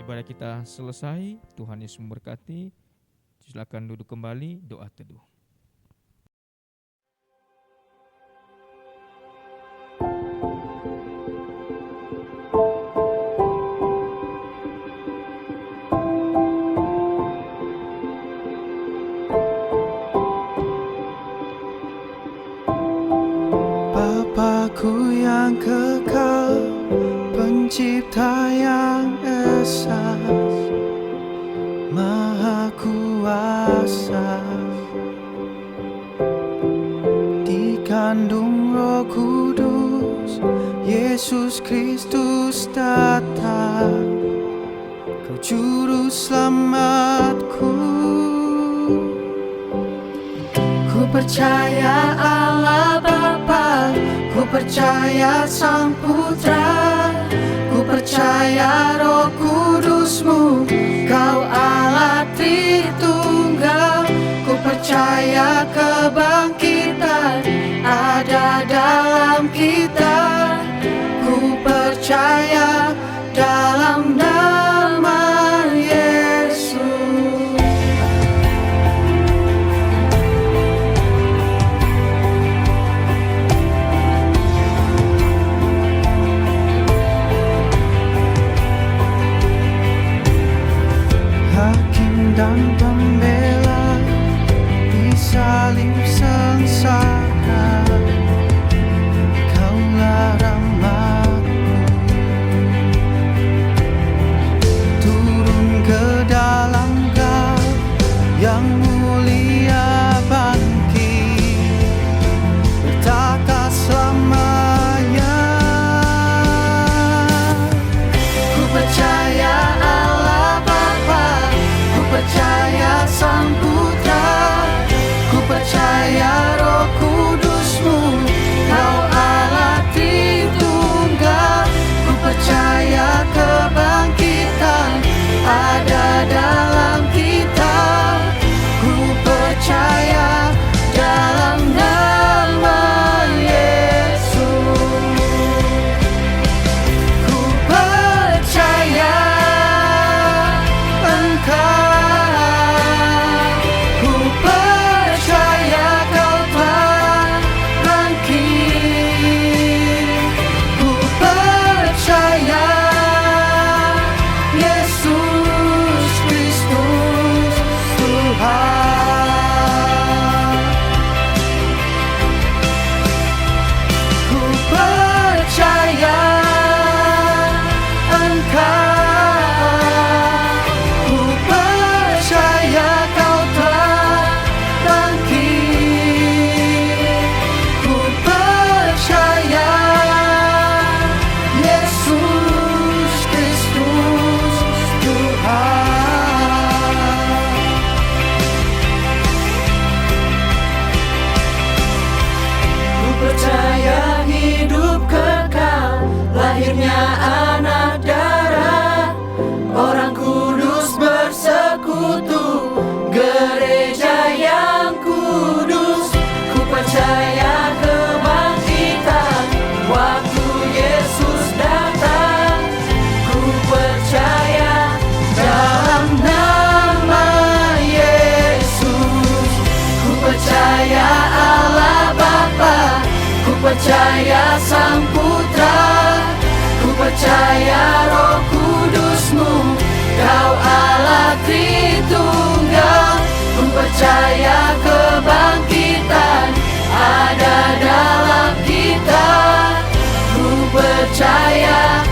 ibadah kita selesai. Tuhan Yesus memberkati. Silakan duduk kembali, doa teduh. Bapa-Ku yang kekal, Pencipta yang esa, Maha Kuasa, dikandung Roh Kudus, Yesus Kristus datang, Kau Juru Selamatku. Ku percaya Allah Bapa, ku percaya Sang Putra, ku percaya Roh Kudus-Mu, Kau Allah Tritunggal. Ku percaya kebangkitan ada dalam kita, ku percaya dalam nama Yesus. Hakim dan pembela di salib sengsara, Kaulah rahmat-Mu. Turun ke dalam Kau yang mulia, bangkit bertata selamanya. Ku percaya Allah Bapa, ku percaya Sang Putra, ku percaya Roh Kudus-Mu, Kau Allah Tritunggal. Ku percaya kebangkitan ada dalam kita, ku percaya dalam nama Yesus. Ku percaya Engkau, ku percaya Kau telah bangkit, ku percaya Yesus Kristus Tuhan. Ku percaya Engkau, ku percaya Kau telah bangkit, ku percaya Yesus Kristus Tuhan. Ku percaya hidup kekal, lahirnya anak darah, orang kudus bersekutu, gereja yang kudus. Ku percaya kebangkitan waktu Yesus datang, ku percaya dalam nama Yesus. Ku percaya Allah Bapa, ku percaya Sang Putra, ku percaya Roh Kudus-Mu, Kau Allah Tritunggal. Ku percaya kebangkitan ada dalam kita, ku percaya